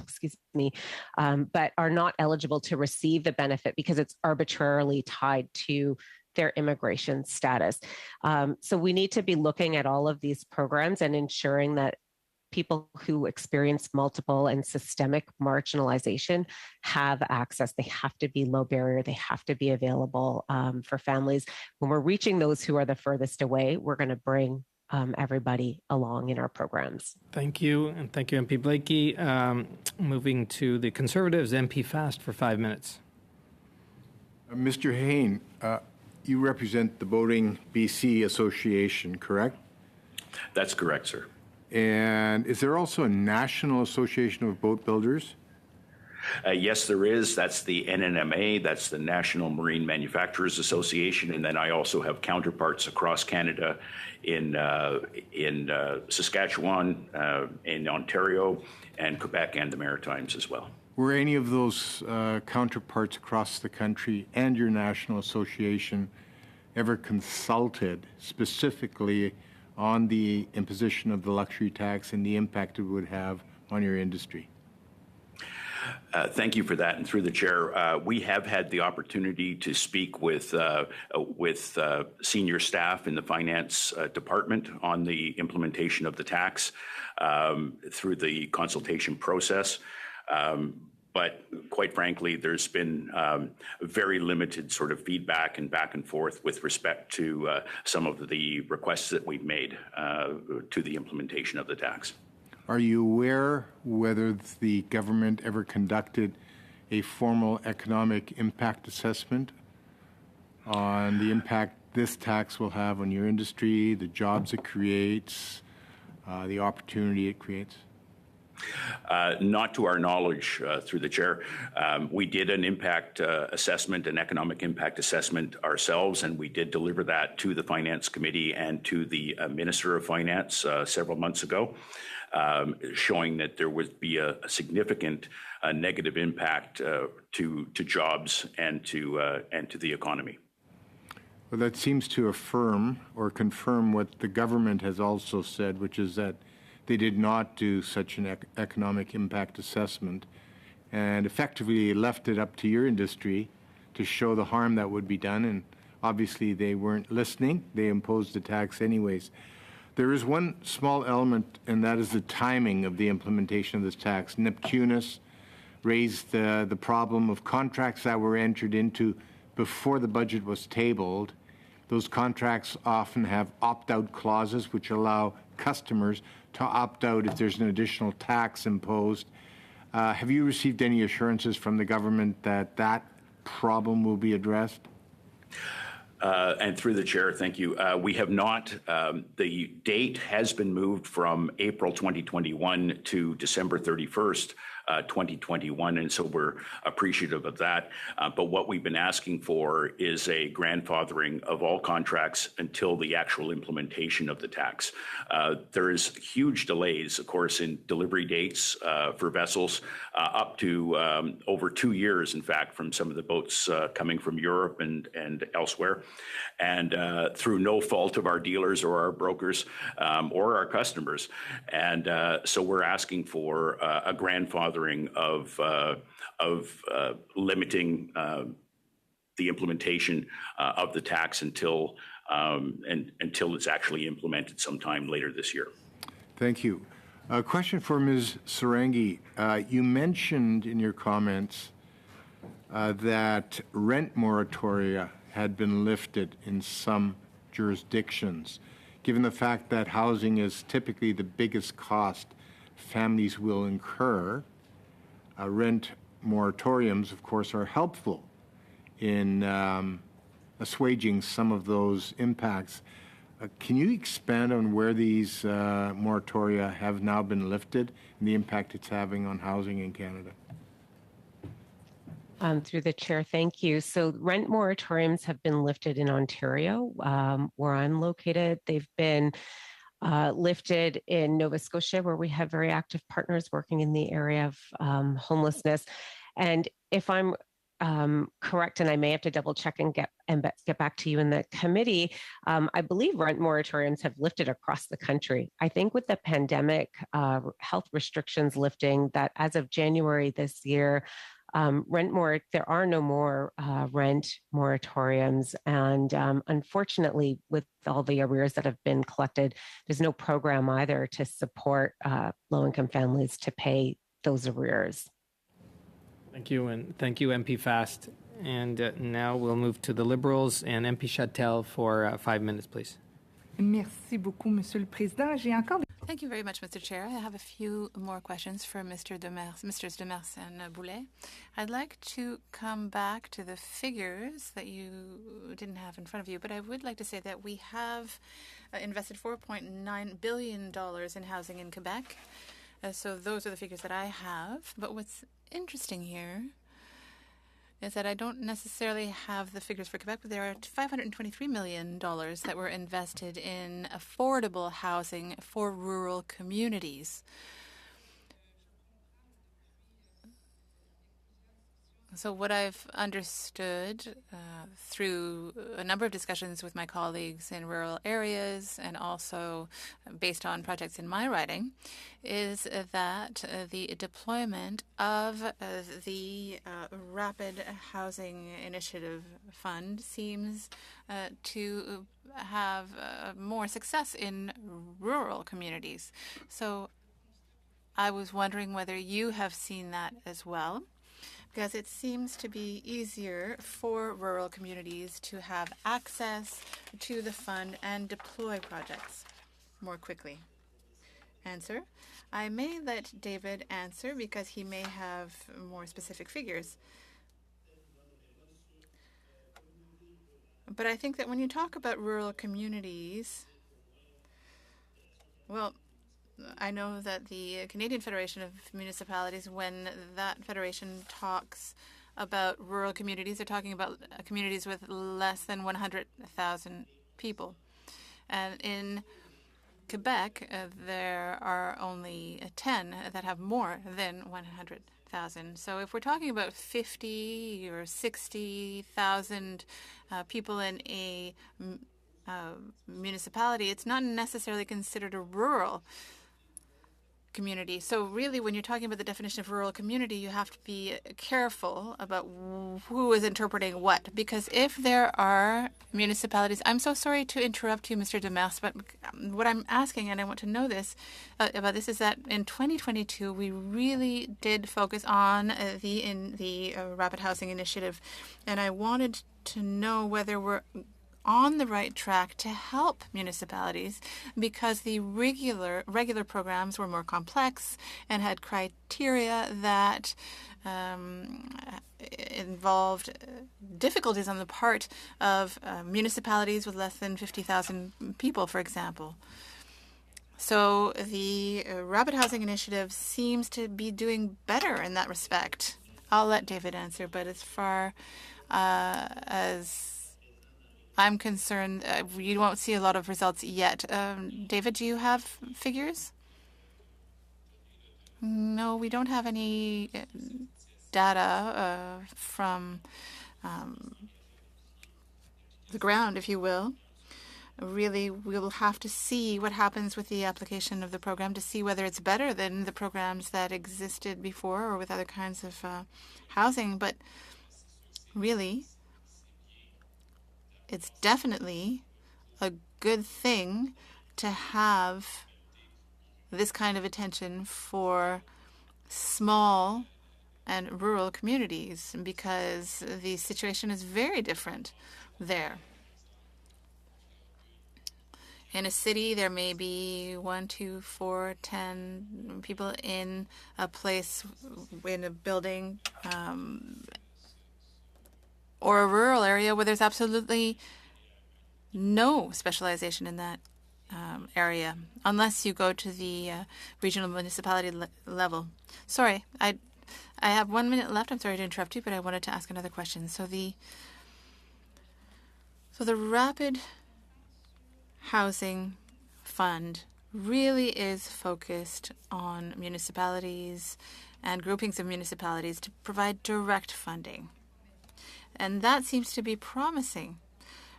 but are not eligible to receive the benefit because it's arbitrarily tied to their immigration status. So we need to be looking at all of these programs and ensuring that people who experience multiple and systemic marginalization have access. They have to be low barrier. They have to be available for families. When we're reaching those who are the furthest away, we're going to bring everybody along in our programs. Thank you. And thank you, MP Blakey. Moving to the Conservatives, MP Fast for 5 minutes. Mr. Hain, you represent the Boating BC Association, correct? That's correct, sir. And is there also a National Association of Boat Builders? Yes, there is. That's the NNMA. That's the National Marine Manufacturers Association. And then I also have counterparts across Canada in Saskatchewan, in Ontario, and Quebec, and the Maritimes as well. Were any of those counterparts across the country and your national association ever consulted specifically on the imposition of the luxury tax and the impact it would have on your industry? Thank you for that. And through the chair, we have had the opportunity to speak with senior staff in the finance department on the implementation of the tax through the consultation process. But quite frankly, there's been very limited sort of feedback and back and forth with respect to some of the requests that we've made to the implementation of the tax. Are you aware whether the government ever conducted a formal economic impact assessment on the impact this tax will have on your industry, the jobs it creates, the opportunity it creates? Not to our knowledge, through the chair. We did an impact assessment, an economic impact assessment ourselves, and we did deliver that to the Finance Committee and to the Minister of Finance several months ago, showing that there would be a significant negative impact to jobs and to the economy. Well, that seems to affirm or confirm what the government has also said, which is that they did not do such an economic impact assessment and effectively left it up to your industry to show the harm that would be done. And obviously they weren't listening. They imposed the tax anyways. There is one small element, and that is the timing of the implementation of this tax. Neptunus raised the problem of contracts that were entered into before the budget was tabled. Those contracts often have opt-out clauses which allow customers to opt out if there's an additional tax imposed. Have you received any assurances from the government that that problem will be addressed? And through the chair, thank you. We have not. The date has been moved from April 2021 to December 31st, 2021, and so we're appreciative of that. But what we've been asking for is a grandfathering of all contracts until the actual implementation of the tax. There is huge delays, of course, in delivery dates for vessels, up to over 2 years, in fact, from some of the boats coming from Europe and elsewhere, and through no fault of our dealers or our brokers or our customers. And so we're asking for a grandfathering of limiting the implementation of the tax until it's actually implemented sometime later this year. Thank you. A question for Ms. Sarangi. You mentioned in your comments that rent moratoria had been lifted in some jurisdictions. Given the fact that housing is typically the biggest cost families will incur, rent moratoriums, of course, are helpful in assuaging some of those impacts. Can you expand on where these moratoria have now been lifted and the impact it's having on housing in Canada? Through the chair, thank you. So rent moratoriums have been lifted in Ontario, where I'm located. They've been lifted in Nova Scotia, where we have very active partners working in the area of homelessness. And if I'm correct, and I may have to double check and get back to you in the committee. I believe rent moratoriums have lifted across the country. I think with the pandemic, health restrictions lifting, that as of January this year, there are no more rent moratoriums, and unfortunately, with all the arrears that have been collected, there's no program either to support low-income families to pay those arrears. Thank you, and thank you, MP Fast. And now we'll move to the Liberals and MP Châtel for 5 minutes, please. Merci beaucoup, Monsieur le Président. J'ai encore... Thank you very much, Mr. Chair. I have a few more questions for Mr. Misters Demers and Boulet. I'd like to come back to the figures that you didn't have in front of you, but I would like to say that we have invested $4.9 billion in housing in Quebec. So those are the figures that I have. But what's interesting here is that I don't necessarily have the figures for Quebec, but there are $523 million that were invested in affordable housing for rural communities. So what I've understood through a number of discussions with my colleagues in rural areas and also based on projects in my riding is that the deployment of the Rapid Housing Initiative Fund seems to have more success in rural communities. So I was wondering whether you have seen that as well, because it seems to be easier for rural communities to have access to the fund and deploy projects more quickly. Answer. I may let David answer because he may have more specific figures. But I think that when you talk about rural communities, well, I know that the Canadian Federation of Municipalities, when that federation talks about rural communities, they're talking about communities with less than 100,000 people. And in Quebec, there are only 10 that have more than 100,000. So if we're talking about 50 or 60,000 people in a municipality, it's not necessarily considered a rural community. So really, when you're talking about the definition of rural community, you have to be careful about who is interpreting what. Because if there are municipalities, I'm so sorry to interrupt you, Mr. Demers, but what I'm asking, and I want to know this about this, is that in 2022, we really did focus on the Rapid Housing Initiative, and I wanted to know whether we're on the right track to help municipalities, because the regular programs were more complex and had criteria that involved difficulties on the part of municipalities with less than 50,000 people, for example. So the Rapid Housing Initiative seems to be doing better in that respect. I'll let David answer, but as far as I'm concerned, you won't see a lot of results yet. David, do you have figures? No, we don't have any data from the ground, if you will. Really, we'll have to see what happens with the application of the program to see whether it's better than the programs that existed before or with other kinds of housing. But really, it's definitely a good thing to have this kind of attention for small and rural communities, because the situation is very different there. In a city, there may be 1, 2, 4, 10 people in a place, in a building, or a rural area where there's absolutely no specialization in that area, unless you go to the regional municipality level. Sorry, I have 1 minute left. I'm sorry to interrupt you, but I wanted to ask another question. So the Rapid Housing Fund really is focused on municipalities and groupings of municipalities to provide direct funding. And that seems to be promising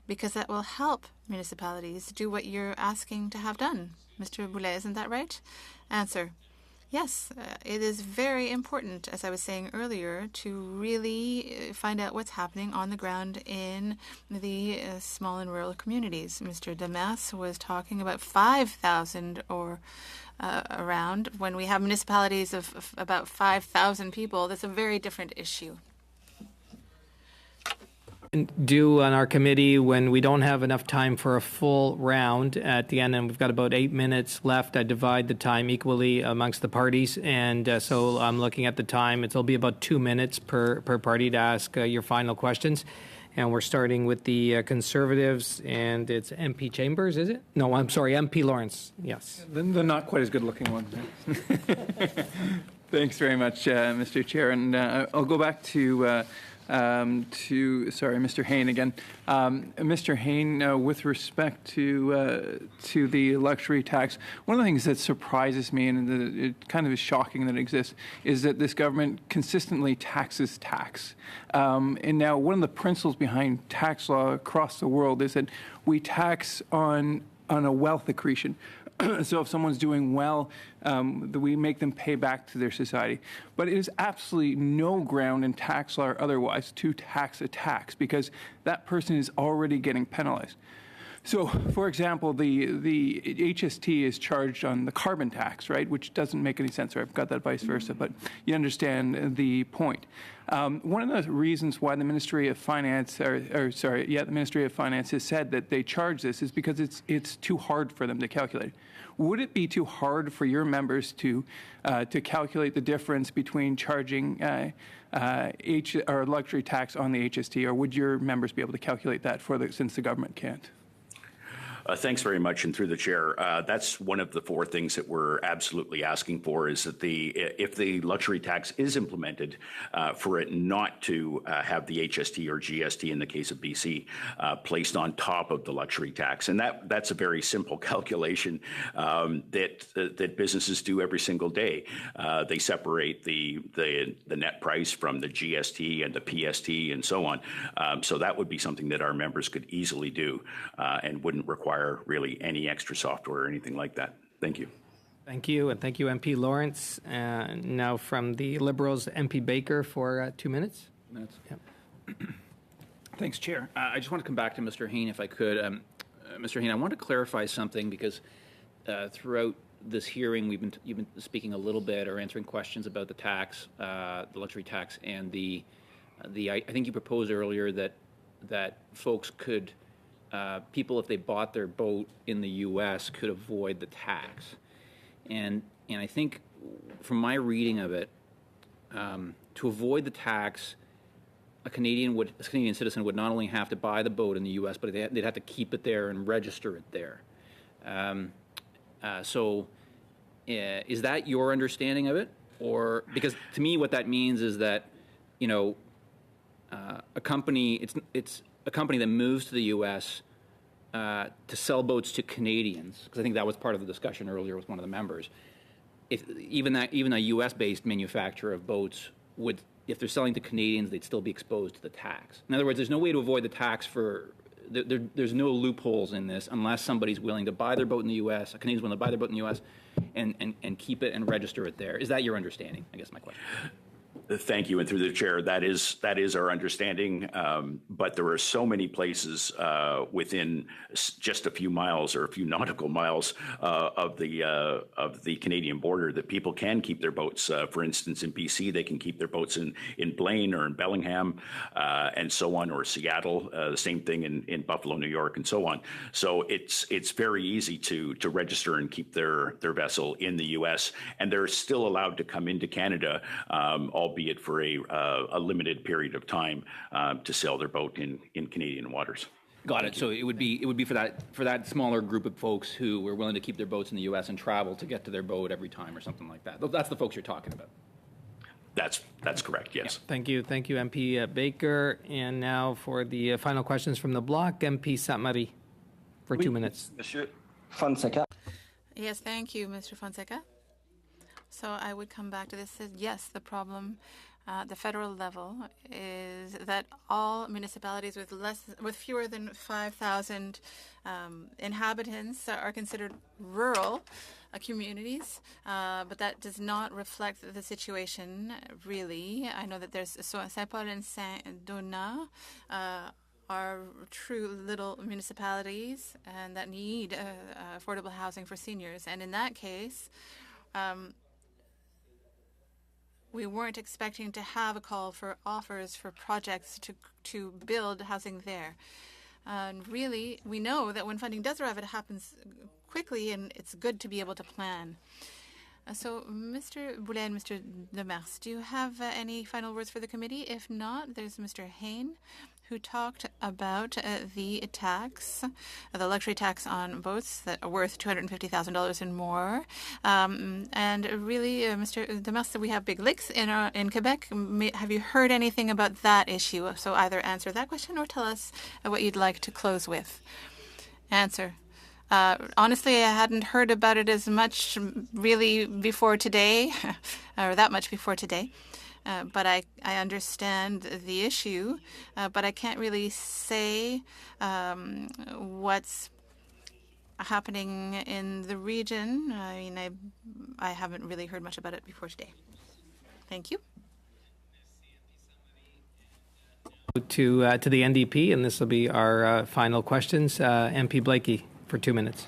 because that will help municipalities do what you're asking to have done. Mr. Boulet, isn't that right? Answer. Yes, it is very important, as I was saying earlier, to really find out what's happening on the ground in the small and rural communities. Mr. Damas was talking about 5,000 or around. When we have municipalities of about 5,000 people, that's a very different issue. Do on our committee when we don't have enough time for a full round at the end, and we've got about 8 minutes left, I divide the time equally amongst the parties. And so I'm looking at the time. It'll be about 2 minutes per party to ask your final questions. And we're starting with the Conservatives, and it's MP Chambers, is it? No, I'm sorry, MP Lawrence. Yes. The not quite as good-looking one. Thanks very much, Mr. Chair. And I'll go back to Mr. Hain again. Mr. Hain, with respect to the luxury tax, one of the things that surprises me and that it kind of is shocking that it exists is that this government consistently taxes tax. And now one of the principles behind tax law across the world is that we tax on a wealth accretion. So if someone's doing well, we make them pay back to their society. But it is absolutely no ground in tax law or otherwise to tax a tax because that person is already getting penalized. So, for example, the HST is charged on the carbon tax, right, which doesn't make any sense. Or I've got that vice versa, but you understand the point. One of the reasons why the Ministry of Finance, the Ministry of Finance has said that they charge this is because it's too hard for them to calculate. Would it be too hard for your members to calculate the difference between charging or luxury tax on the HST, or would your members be able to calculate that since the government can't? Thanks very much, and through the chair, that's one of the four things that we're absolutely asking for is that if the luxury tax is implemented, for it not to have the HST or GST in the case of BC placed on top of the luxury tax, and that's a very simple calculation that businesses do every single day. They separate the net price from the GST and the PST and so on. So that would be something that our members could easily do and wouldn't require really any extra software or anything like that. Thank you. Thank you, and thank you, MP Lawrence. Now from the Liberals, MP Baker for 2 minutes. Yep. Thanks, Chair. I just want to come back to Mr. Hain, if I could. Mr. Hain, I want to clarify something because throughout this hearing, you've been speaking a little bit or answering questions about the tax, the luxury tax, and I think you proposed earlier that folks could. People, if they bought their boat in the U.S., could avoid the tax. And I think from my reading of it, to avoid the tax, a Canadian citizen would not only have to buy the boat in the U.S., but they'd have to keep it there and register it there. So is that your understanding of it? Or because to me what that means is that, a company, it's a company that moves to the U.S. To sell boats to Canadians, because I think that was part of the discussion earlier with one of the members. Even a U.S.-based manufacturer of boats would, if they're selling to Canadians, they'd still be exposed to the tax. In other words, there's no way to avoid the tax there's no loopholes in this unless somebody's willing to buy their boat in the U.S., a Canadian's willing to buy their boat in the U.S. and keep it and register it there. Is that your understanding? I guess my question. Thank you, and through the chair, that is our understanding. But there are so many places within just a few miles or a few nautical miles of the Canadian border that people can keep their boats. For instance, in BC, they can keep their boats in Blaine or in Bellingham, and so on, or Seattle. The same thing in Buffalo, New York, and so on. So it's very easy to register and keep their vessel in the U.S. and they're still allowed to come into Canada, albeit for a limited period of time to sell their boat in Canadian waters. Got it. So it would be for that smaller group of folks who were willing to keep their boats in the U.S. and travel to get to their boat every time or something like that. That's the folks you're talking about. That's correct. Yes. Yeah. Thank you, MP Baker. And now for the final questions from the block, MP Sainte-Marie for 2 minutes. Monsieur Fonseca. Yes, thank you, Mr. Fonseca. So I would come back to this. Yes, the problem the federal level is that all municipalities with fewer than 5,000 inhabitants are considered rural communities, but that does not reflect the situation really. I know that there's Saint-Paul and Saint-Donat are true little municipalities and that need affordable housing for seniors. And in that case, we weren't expecting to have a call for offers for projects to build housing there. And really, we know that when funding does arrive, it happens quickly, and it's good to be able to plan. So, Mr. Boulet and Mr. Demers, do you have any final words for the committee? If not, there's Mr. Hain, who talked about the tax, the luxury tax on boats that are worth $250,000 and more. And really, Mr. Demers, we have big lakes in Quebec. Have you heard anything about that issue? So either answer that question or tell us what you'd like to close with. Answer. Honestly, I hadn't heard about it as much really before today, or that much before today. But I understand the issue, but I can't really say what's happening in the region. I mean, I haven't really heard much about it before today. Thank you. To the NDP, and this will be our final questions. MP Blakey for 2 minutes.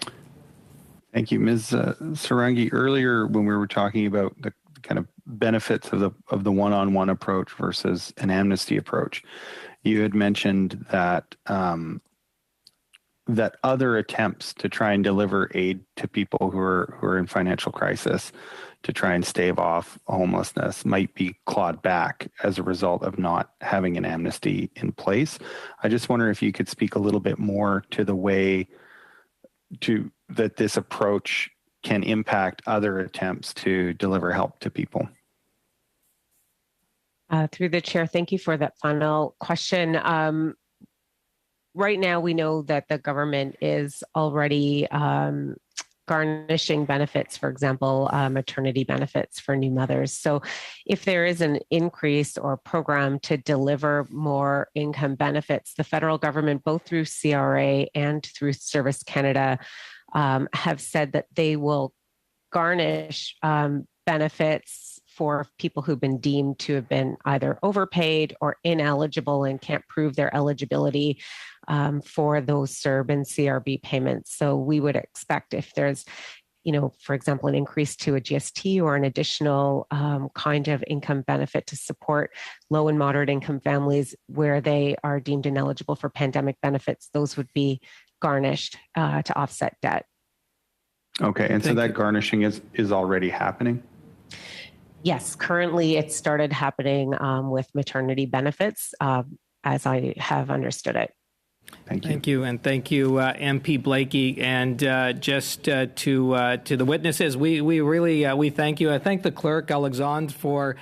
Thank you, Ms. Sarangi. Earlier, when we were talking about the kind of benefits of the one-on-one approach versus an amnesty approach, you had mentioned that that other attempts to try and deliver aid to people who are in financial crisis to try and stave off homelessness might be clawed back as a result of not having an amnesty in place. I just wonder if you could speak a little bit more to the way that this approach can impact other attempts to deliver help to people. Through the chair, thank you for that final question. Right now, we know that the government is already garnishing benefits, for example, maternity benefits for new mothers. So if there is an increase or program to deliver more income benefits, the federal government, both through CRA and through Service Canada, have said that they will garnish benefits for people who've been deemed to have been either overpaid or ineligible and can't prove their eligibility for those CERB and CRB payments. So we would expect if there's, for example, an increase to a GST or an additional kind of income benefit to support low and moderate income families where they are deemed ineligible for pandemic benefits, those would be garnished to offset debt. Okay, and so that garnishing is already happening? Yes, currently it started happening with maternity benefits, as I have understood it. Thank you. And thank you, MP Blakey. And just to the witnesses, we really thank you. I thank the clerk, Alexandre, for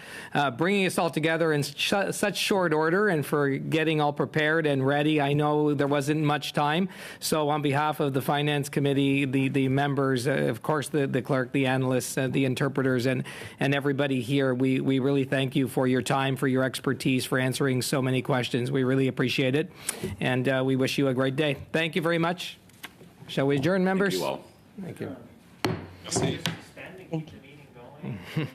bringing us all together in such short order and for getting all prepared and ready. I know there wasn't much time. So on behalf of the Finance Committee, the members, of course, the clerk, the analysts, the interpreters, and everybody here, we really thank you for your time, for your expertise, for answering so many questions. We really appreciate it. And we wish you a great day. Thank you very much. Shall we adjourn, members? Thank you all. Thank you. Merci. Thank you.